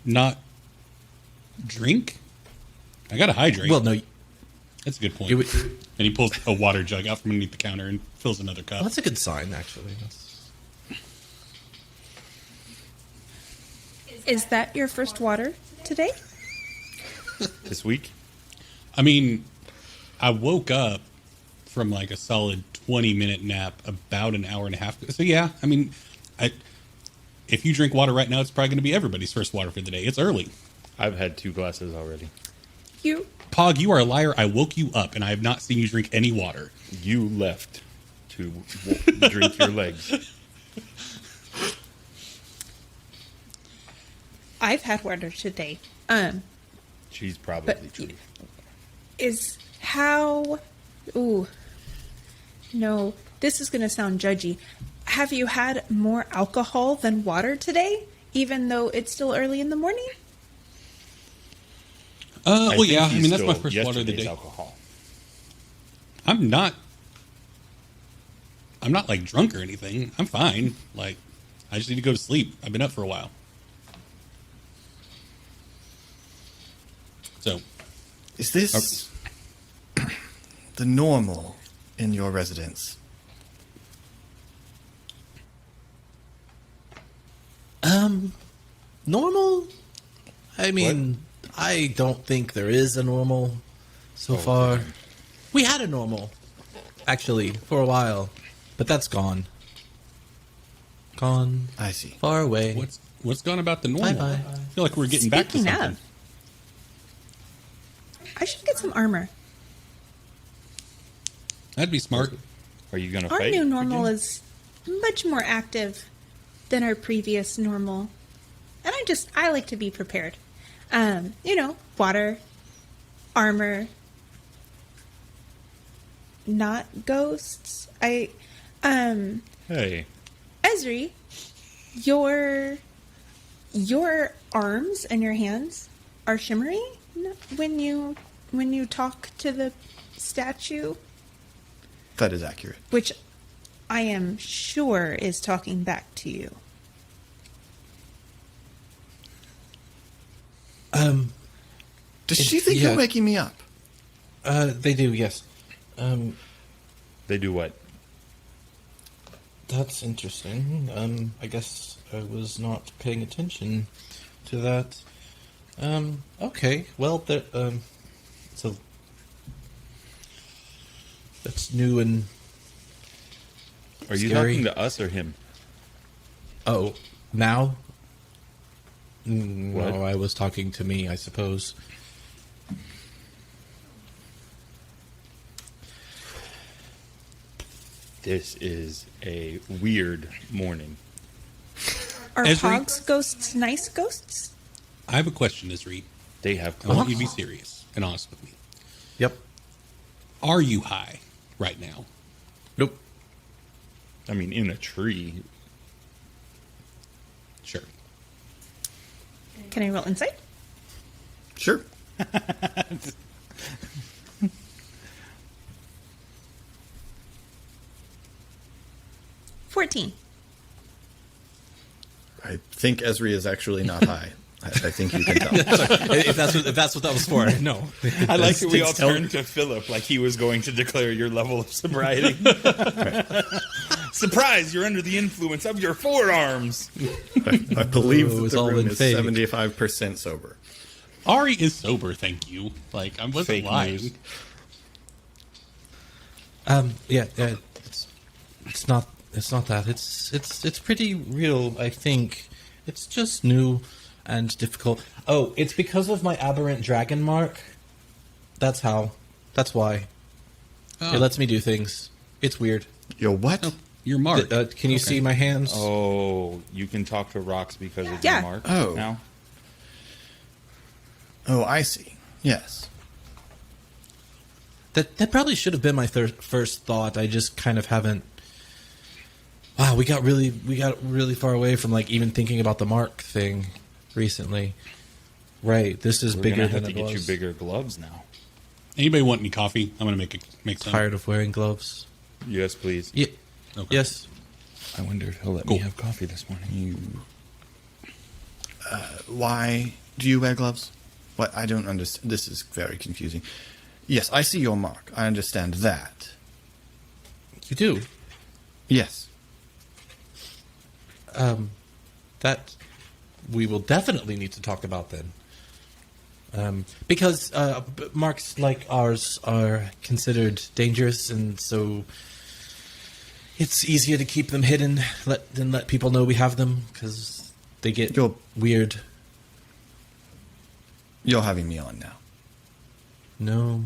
Not drink. I got to hydrate. Well, no. That's a good point. It would, And he pulls a water jug out from underneath the counter and fills another cup. well, that's a good sign, actually. Is that your first water today? This week? I mean, I woke up from like a solid 20-minute nap about an hour and a half. So yeah, I mean, if you drink water right now, it's probably going to be everybody's first water for the day. It's early. I've had 2 glasses already. You Pog, you are a liar. I woke you up, and I have not seen you drink any water. You left to drink your legs. I've had water today. She's probably But- true. Is how ooh no, this is going to sound judgy. Have you had more alcohol than water today, even though it's still early in the morning? Well, think yeah. I he's mean, that's my still first water of the yesterday's day. alcohol. I'm not like drunk or anything. I'm fine. Like, I just need to go to sleep. I've been up for a while. So, Is this the normal in your residence? Normal? I mean, I don't think there is a normal so far. We had a normal, actually, for a while, but that's gone. Gone I see. far away. what's gone about the normal? Bye-bye. I feel like we're getting back to Speaking something. I should get some armor. That'd be smart. Are you going to Our fight? new normal again? is much more active than our previous normal. And I like to be prepared. Water, armor, not ghosts. Hey. Ezri, your arms and your hands are shimmery when you talk to the statue, That is accurate. which I am sure is talking back to you. Does she think you're yeah. waking me up? They do, yes. They do what? That's interesting. I guess I was not paying attention to that. Okay. Well, so that's new and Are you Scary. talking to us or him? oh, now? What? No, I was talking to me, I suppose. This is a weird morning. Are Ezri? Hog's ghosts nice ghosts? I have a question, Isreet. They have I want you clothes. to be serious and honest with me. Yep. Are you high right now? Nope. I mean, in a tree. Sure. Can I roll insight? Sure. 14. I think Ezri is actually not high. I think you can tell. if that's what that was for, no. I like that we all Tell- turned to Philip like he was going to declare your level of sobriety. Surprise! You're under the influence of your forearms. I believe Oh, it that was the all room in is fake. 75% sober. Ari is sober, thank you. Like, I wasn't Fake lying. news. Yeah, it's not that. It's pretty real, I think. It's just new and difficult. Oh, it's because of my aberrant dragon mark. That's how. That's why. Oh. It lets me do things. It's weird. Yo, what? Oh, you're Mark. Can you see my hands? Oh, you can talk to rocks because of Yeah. your mark Oh. now? Oh, I see. Yes. That probably should have been my first thought. I just kind of haven't. Wow, we got really far away from like even thinking about the mark thing recently. Right, this is We're bigger gonna have than to it get was. you bigger gloves now. Anybody want any coffee? I'm gonna make some. Tired of wearing gloves. Yes, please. Yeah. Okay. Yes. I wonder if he'll let Cool. me have coffee this morning. Why do you wear gloves? What? I don't understand. This is very confusing. Yes, I see your mark. I understand that. You do. Yes. That we will definitely need to talk about then. Because marks like ours are considered dangerous, and so it's easier to keep them hidden than let people know we have them, because they get weird. You're having me on now. No,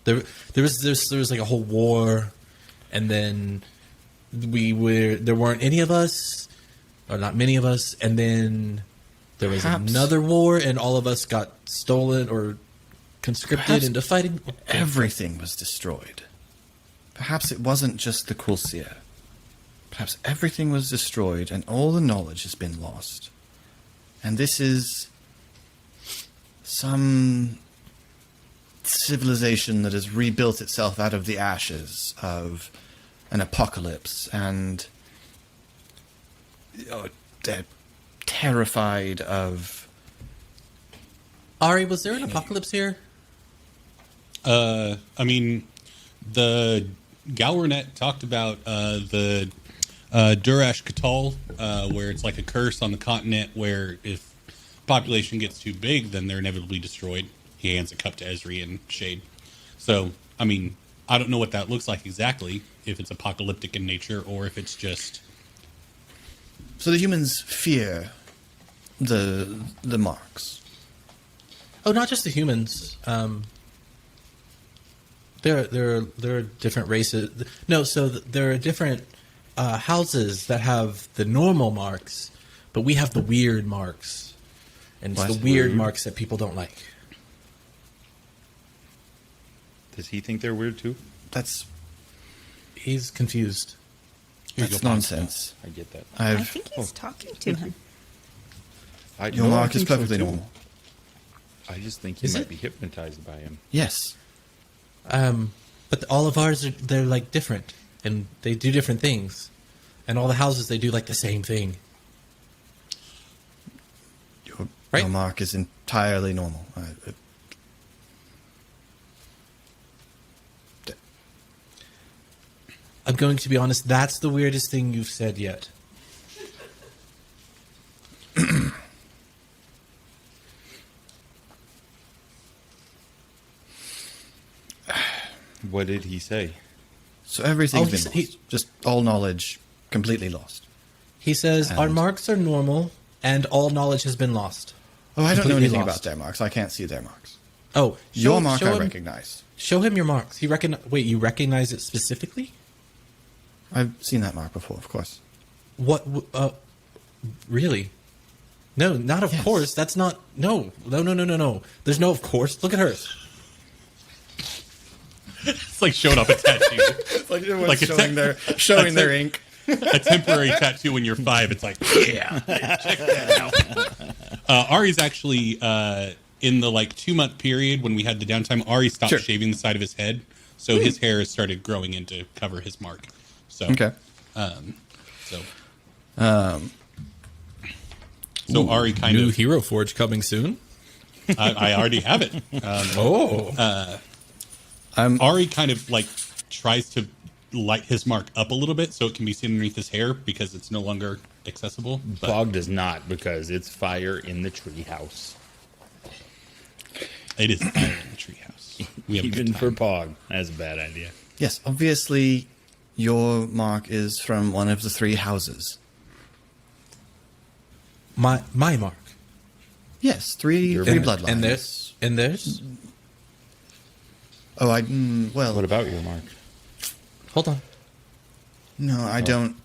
there was like a whole war, and then there weren't any of us, or not many of us, and then there was another war, and all of us got stolen or conscripted into fighting. Everything was destroyed. Perhaps it wasn't just the Kulsir. Perhaps everything was destroyed, and all the knowledge has been lost. And this is some civilization that has rebuilt itself out of the ashes of an apocalypse, and they're terrified of... Ari, was there an apocalypse here? I mean, the Galwernet talked about the Durash Katal, where it's like a curse on the continent where if population gets too big, then they're inevitably destroyed. He hands a cup to Esri and Shade. So, I mean, I don't know what that looks like exactly, if it's apocalyptic in nature or if it's just... So the humans fear the marks. Oh, not just the humans. There are different races. No, so there are different houses that have the normal marks, but we have the weird marks, and it's the weird marks that people don't like. Does he think they're weird too? He's confused. That's nonsense. I get that. I think he's talking to him. Your mark is perfectly normal. I just think he might be hypnotized by him. Yes. But all of ours they're like different, and they do different things, and all the houses they do like the same thing. Your mark is entirely normal. I'm going to be honest, that's the weirdest thing you've said yet. What did he say? So everything's been lost. Just all knowledge completely lost. He says, our marks are normal, and all knowledge has been lost. Oh, I don't know Completely anything lost. about their marks. I can't see their marks. Oh, Your mark I recognize. Show him your marks. Wait, you recognize it specifically? I've seen that mark before, of course. What? Really? No, not of course. That's not. No. There's no of course. Look at hers. It's like showing up a tattoo. It's like everyone's showing their ink. A temporary tattoo when you're 5. It's like, yeah, check that out. Ari's actually in the 2-month period when we had the downtime. Ari stopped shaving the side of his head, so his hair has started growing in to cover his mark. So okay. So Ari kind New of HeroForge coming soon. I already have it. Ari kind of tries to light his mark up a little bit so it can be seen underneath his hair because it's no longer accessible. But Bog does not, because it's fire in the treehouse. it is fire in the treehouse. We have a good Even for time. Pog, that's a bad idea. Yes, obviously, your mark is from one of the 3 houses. My mark. Yes, three bloodlines. And theirs. Oh, well... What about your mark? Hold on. No, I don't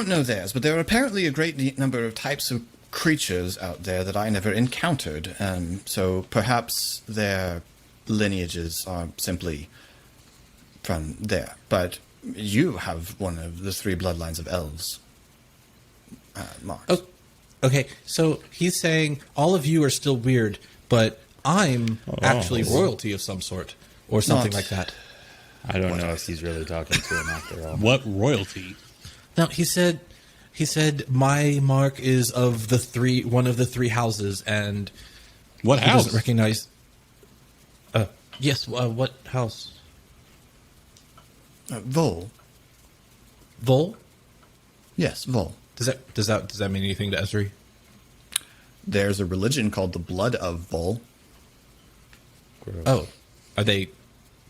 know theirs, but there are apparently a great number of types of creatures out there that I never encountered, so perhaps their lineages are simply from there. But you have one of the 3 bloodlines of elves marks. Oh, okay, so he's saying all of you are still weird, but I'm actually royalty of some sort, or something like that. I don't know if he's really talking to him after all. What royalty? No, he said my mark is of one of the 3 houses, and What he house? doesn't recognize. Yes, what house? Vol. Vol? Yes, Vol. Does that mean anything to Esri? there's a religion called the Blood of Vol. Oh, are they?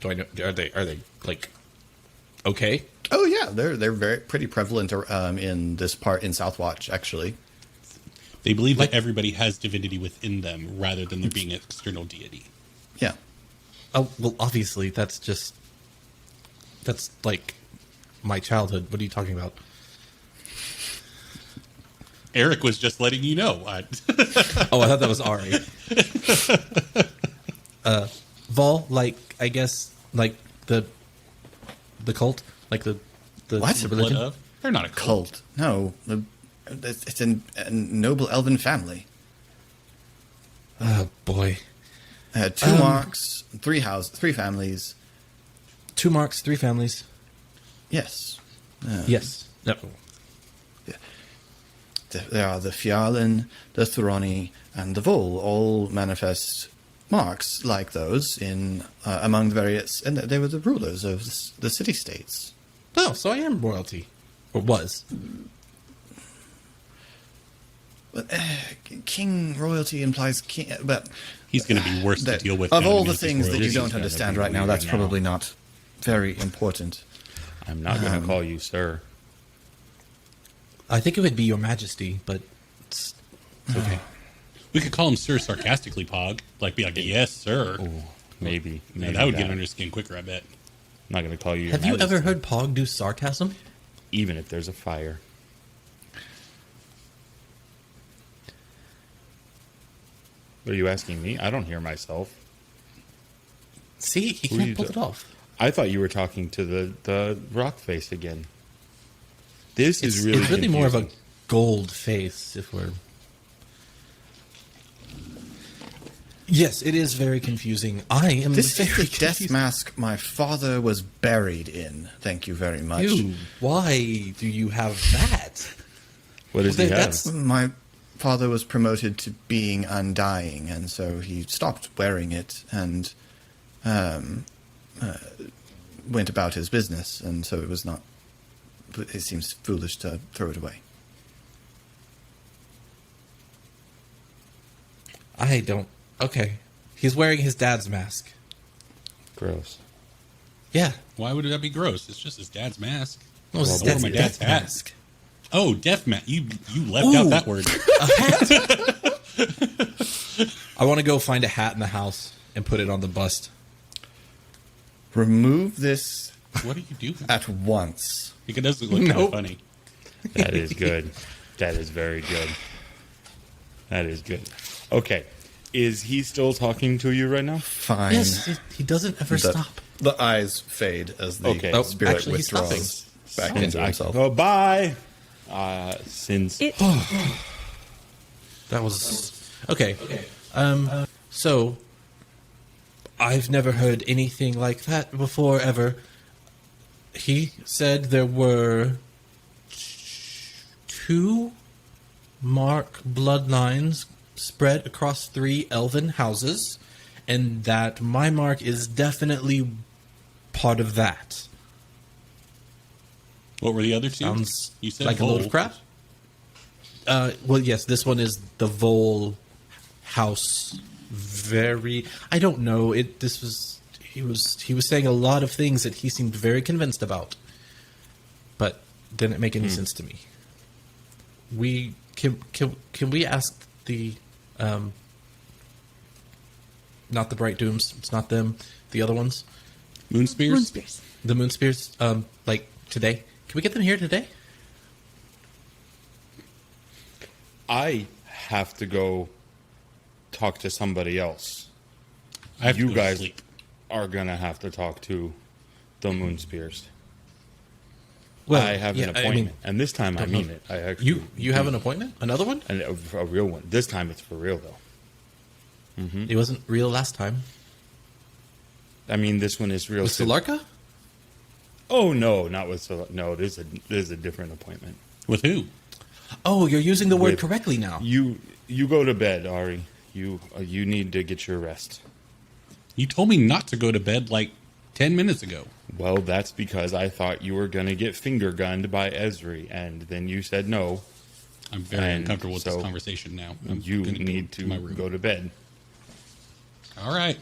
Do I know? Are they like okay? Oh yeah, they're very pretty prevalent in this part in Southwatch actually. They believe that everybody has divinity within them rather than there being an external deity. Yeah. Oh well, obviously that's like my childhood. What are you talking about? Eric was just letting you know. Oh, I thought that was Ari. Vol, like I guess, like the cult, like the What? the Blood religion. of? They're not a cult. Cult. No, it's a noble elven family. Oh boy, Two marks, three families. 2 marks, 3 families. Yes. Yes. No. There are the Fjarlin, the Thoroni, and the Vol, all manifest marks like those in among the various, and they were the rulers of the city-states. Oh, so I am royalty, or was. But, king royalty implies king, but He's going to be worse to deal with. of now all than the his things that you royalty. don't gonna understand be right now, weird that's now. probably not very important. I'm not going to call you sir. I think it would be Your Majesty, but it's okay. We could call him Sir sarcastically, Pog. Like, be like, yes, sir. Ooh, maybe. Yeah, that would get under his skin quicker, I bet. I'm not going to call you. Your Have you ever Majesty, heard Pog do sarcasm? Even if there's a fire. What are you asking me? I don't hear myself. See, he Who are you can't pull ta- it off. I thought you were talking to the rock face again. This It's is really more of a confusing. gold face, if we're. Yes, it is very confusing. I am This is very the death confused. mask my father was buried in. Thank you very much. Ew, why do you have that? What does Well, he have? that's- My father was promoted to being undying, and so he stopped wearing it and went about his business, and so it was not. It seems foolish to throw it away. I don't. Okay. He's wearing his dad's mask. Gross. Yeah. Why would that be gross? It's just his dad's mask. No, it's his Well, dad's my dad's death hat. mask. Oh, death mat. You left out Ooh. that word. I want to go find a hat in the house and put it on the bust. Remove this What are you doing? at once. It does look kind of Nope. funny. That is good. That is very good. That is good. Okay. Is he still talking to you right now? Fine. Yes, he doesn't ever The- stop. The eyes fade as the Okay. Oh, spirit actually, he's withdraws back Since into I himself. can go bye. Since It That was okay. So I've never heard anything like that before ever. He said there were 2 mark bloodlines spread across 3 elven houses, and that my mark is definitely part of that. What were the other two? Sounds you said like a load of Vol. crap. Well, yes, this one is the Vol house. I don't know. He was saying a lot of things that he seemed very convinced about, but didn't make any sense to me. We can we ask the not the Bright Dooms. It's not them. The other ones, Moon Spears? Moonspears. the Moon Spears. Like today. Can we get them here today? I have to go talk to somebody else, I have to you go guys to sleep. are gonna have to talk to the Moon Spears. Well, I have yeah, an appointment, and this time I don't know. mean it. I actually You have an appointment? Another one? and a real one. This time it's for real though. It wasn't real last time. I mean, this one is real. With too. Solarka? Oh no, not with Solarka. No, this is a different appointment. With who? Oh, you're using the word With- correctly now. You go to bed, Ari. You need to get your rest. You told me not to go to bed like 10 minutes ago. Well, that's because I thought you were gonna get finger gunned by Esri, and then you said no. I'm very And uncomfortable with so this conversation now. I'm You gonna need go to my room. go to bed. All right.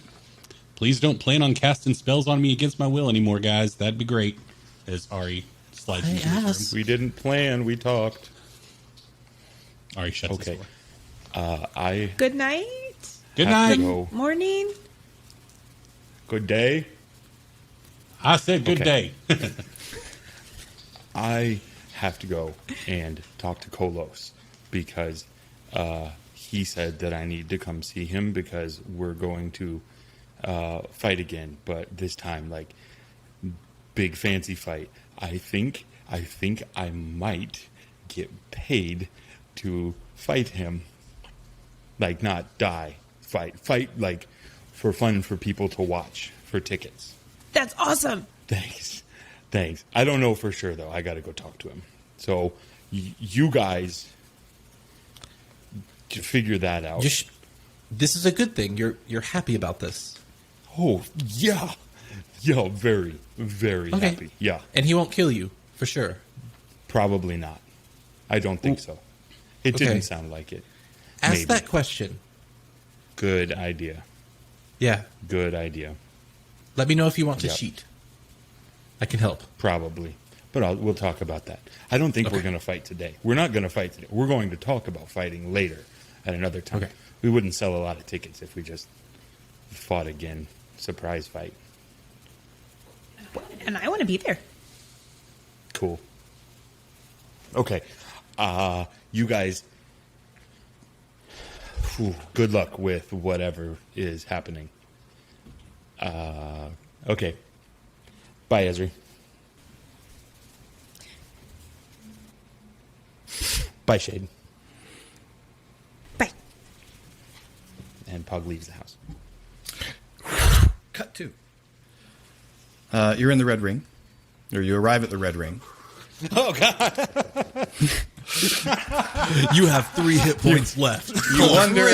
Please don't plan on casting spells on me against my will anymore, guys. That'd be great. As Ari slides into his asked. room. We didn't plan. We talked. Ari shuts Okay. his door. I Good night. Good have to night. go. Morning. Good day. I said good Okay. day. I have to go and talk to Kolos because he said that I need to come see him because we're going to fight again, but this time like big fancy fight. I think I might get paid to fight him. Like not die, fight like for fun for people to watch for tickets. That's awesome. Thanks. I don't know for sure though. I got to go talk to him. So you guys figure that out. This is a good thing. You're happy about this. Oh yeah, very very Okay. happy. Yeah, And he won't kill you, for sure. probably not. I don't think so. It Okay. didn't sound like it. Ask Maybe. that question. Good idea. Yeah. Good idea. Let me know if you want to Yep. cheat. I can help. Probably. But we'll talk about that. I don't think we're Okay. going to fight today. We're not going to fight today. We're going to talk about fighting later at another time. Okay. We wouldn't sell a lot of tickets if we just fought again. Surprise fight. And I want to be there. Cool. Okay. You guys, good luck with whatever is happening. Okay. Bye, Ezri. Bye, Shade. Bye. And Pug leaves the house. Cut to. You're in the Red Ring, or you arrive at the Red Ring. Oh, God. You have 3 hit points left. You wonder.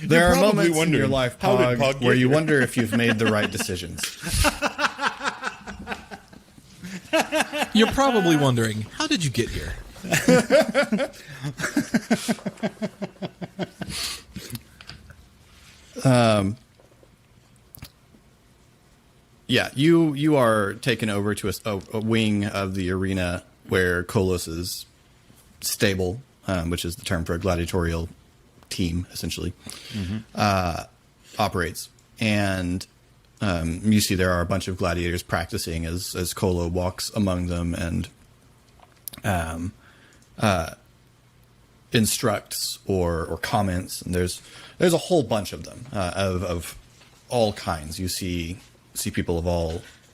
There are probably moments in wondering, your life, how did Pog, Pog where get you here? wonder if you've made the right decisions. You're probably wondering, how did you get here? Yeah, you are taken over to a wing of the arena where Kolos' stable, which is the term for a gladiatorial team, essentially, operates. And you see there are a bunch of gladiators practicing as Kolo walks among them and instructs or comments. And there's a whole bunch of them of all kinds. You see people of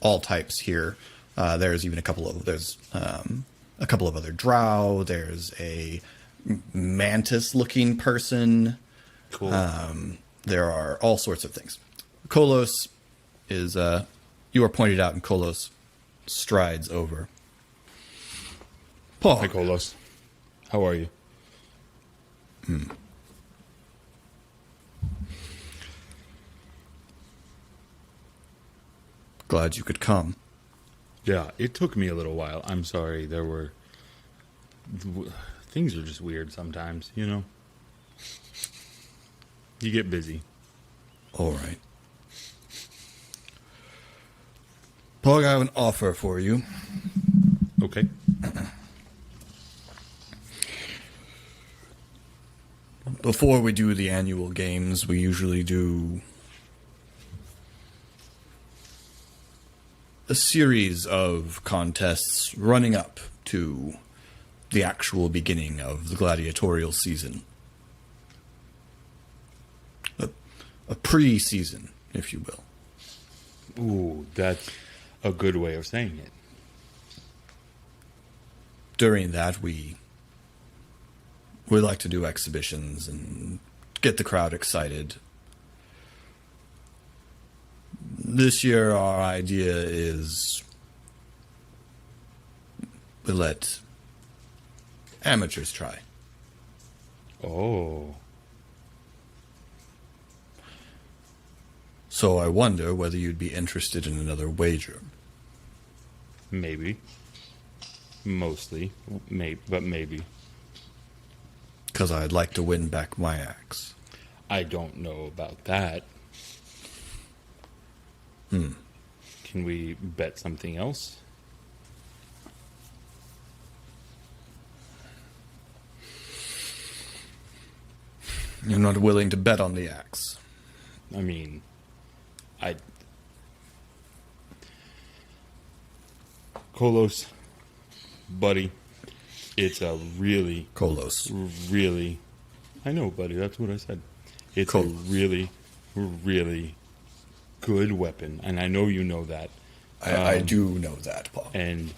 all types here. There's even a couple of other drow. There's a mantis-looking person. Cool. There are all sorts of things. Kolos is you are pointed out, and Kolos strides over. Paul, Hi, Kolos. How are you? glad you could come. Yeah, it took me a little while. I'm sorry. Things are just weird sometimes, you know? You get busy. All right. Pog, I have an offer for you. Okay. Before we do the annual games, we usually do a series of contests running up to the actual beginning of the gladiatorial season. A pre-season, if you will. Ooh, that's a good way of saying it. During that, we like to do exhibitions and get the crowd excited. This year, our idea is we let amateurs try. Oh. So I wonder whether you'd be interested in another wager. Maybe. Mostly. But maybe. 'Cause I'd like to win back my axe. I don't know about that. Can we bet something else? You're not willing to bet on the axe. I mean, Kolos, buddy, it's a really, Kolos. really, I know, buddy, that's what I said. It's a Kolos. really, really good weapon, and I know you know that. I do know that, Paul. And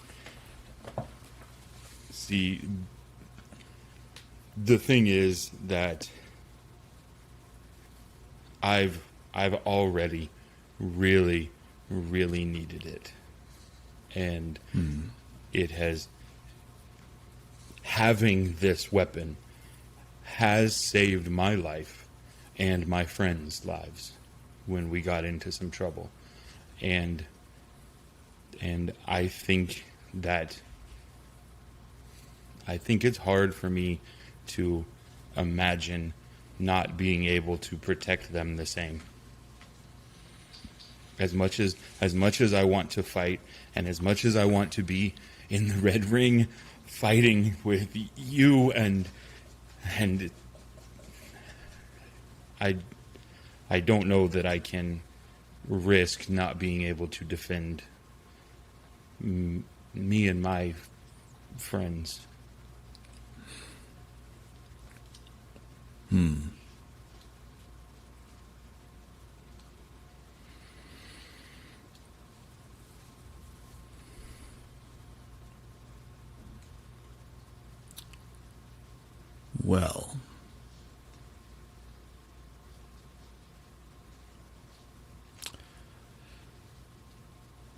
see, the thing is that I've already really, really needed it. And it has, having this weapon has saved my life and my friends' lives when we got into some trouble. And I think it's hard for me to imagine not being able to protect them the same. As much as I want to fight, and as much as I want to be in the Red Ring fighting with you, and I don't know that I can risk not being able to defend me and my friends. Well,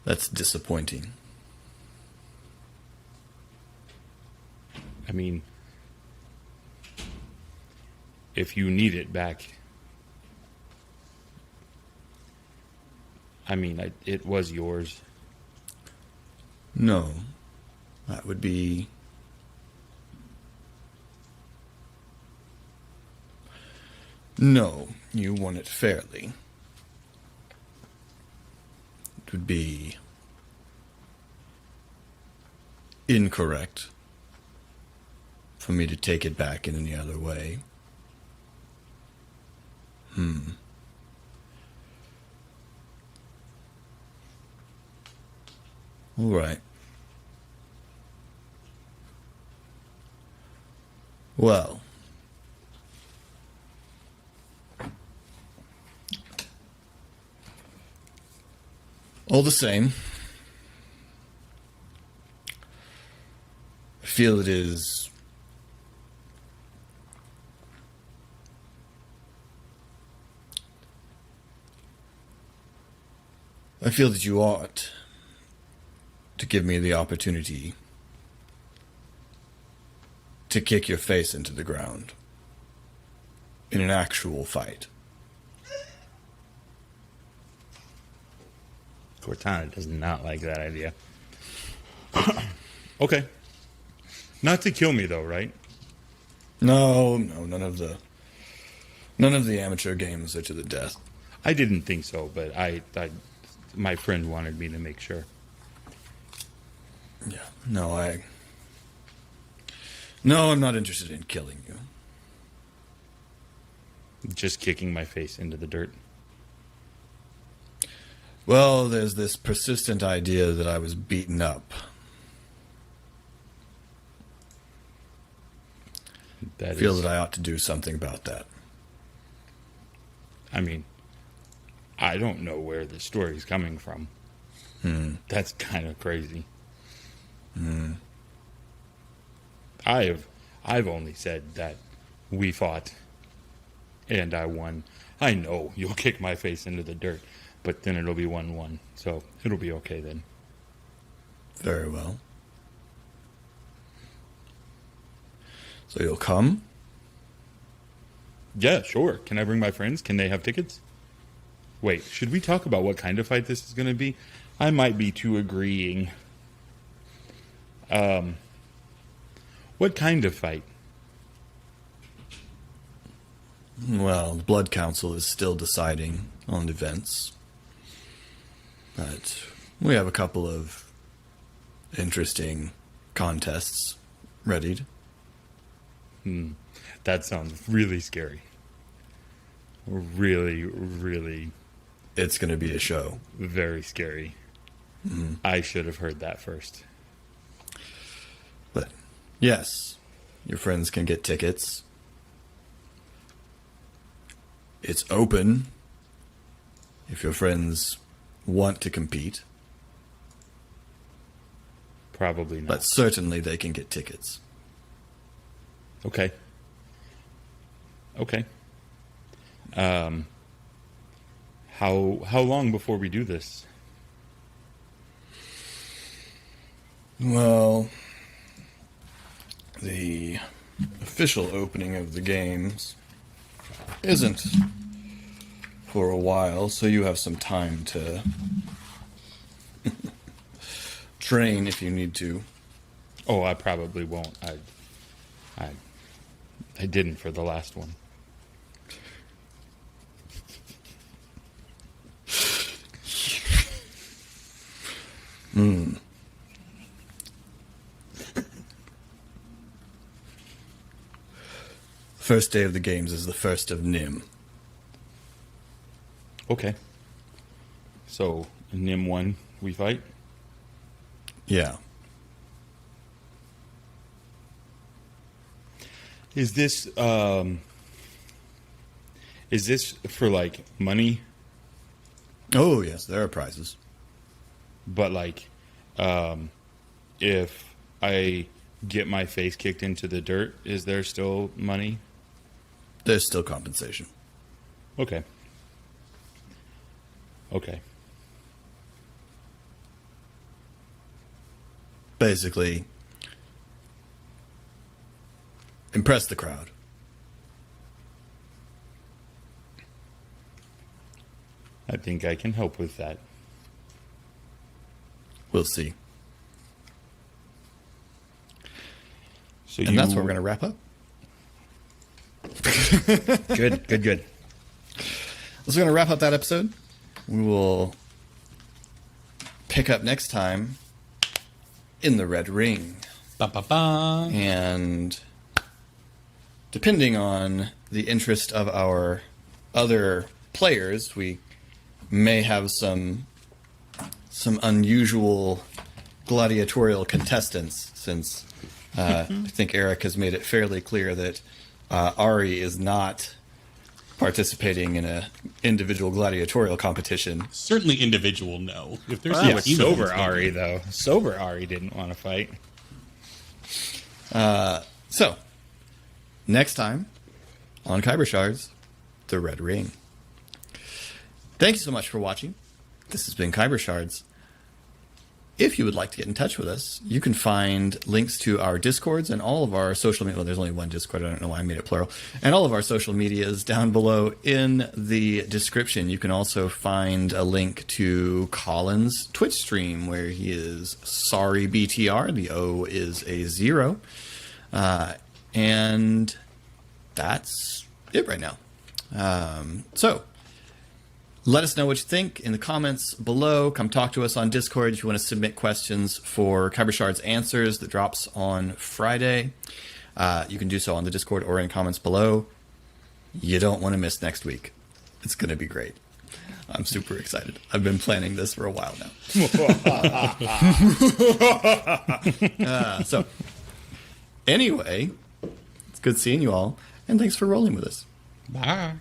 that's disappointing. I mean, if you need it back, I mean, it was yours. No, that would be... No, you won it fairly. It would be incorrect for me to take it back in any other way. All right. Well, all the same, I feel it is I feel that you ought to give me the opportunity to kick your face into the ground in an actual fight. Cortana does not like that idea. Okay. Not to kill me, though, right? No, none of the amateur games are to the death. I didn't think so, but my friend wanted me to make sure. Yeah, no, I'm not interested in killing you. Just kicking my face into the dirt. Well, there's this persistent idea that I was beaten up. I feel that I ought to do something about that. I mean, I don't know where the story's coming from. That's kind of crazy. I've only said that we fought and I won. I know you'll kick my face into the dirt, but then it'll be 1-1, so it'll be okay then. Very well. So you'll come? Yeah, sure. Can I bring my friends? Can they have tickets? Wait, should we talk about what kind of fight this is going to be? I might be too agreeing. What kind of fight? Well, the Blood Council is still deciding on events. But we have a couple of interesting contests readied. That sounds really scary. Really, really It's going to be a show. very scary. I should have heard that first. But yes, your friends can get tickets. It's open if your friends want to compete, Probably not. but certainly they can get tickets. Okay. Okay. How long before we do this? Well, the official opening of the games isn't for a while, so you have some time to train if you need to. Oh, I probably won't. I didn't for the last one. First day of the games is the first of Nim. Okay. So, Nim 1, we fight? Yeah. Is this for like money? Oh, yes, there are prizes. But like, if I get my face kicked into the dirt, is there still money? There's still compensation. Okay. Okay. Basically, impress the crowd. I think I can help with that. We'll see. So And that's where we're going to wrap up. Good. We're going to wrap up that episode. We will pick up next time in the Red Ring. Ba ba ba. And depending on the interest of our other players, we may have some unusual gladiatorial contestants, since I think Eric has made it fairly clear that Ari is not participating in a individual gladiatorial competition. Certainly individual, no. If there's Yeah, a but team sober event, Ari, maybe. though. Sober Ari didn't want to fight. So, next time on Khyber Shards, the Red Ring. Thank you so much for watching. This has been Khyber Shards. If you would like to get in touch with us, you can find links to our Discords and all of our social media. Well, there's only one Discord. I don't know why I made it plural. And all of our social medias down below in the description. You can also find a link to Colin's Twitch stream where he is sorry BTR. The O is a 0. And that's it right now. So let us know what you think in the comments below. Come talk to us on Discord if you want to submit questions for Khyber Shards Answers that drops on Friday. You can do so on the Discord or in comments below. You don't want to miss next week. It's going to be great. I'm super excited. I've been planning this for a while now. So, anyway, it's good seeing you all, and thanks for rolling with us. Bye.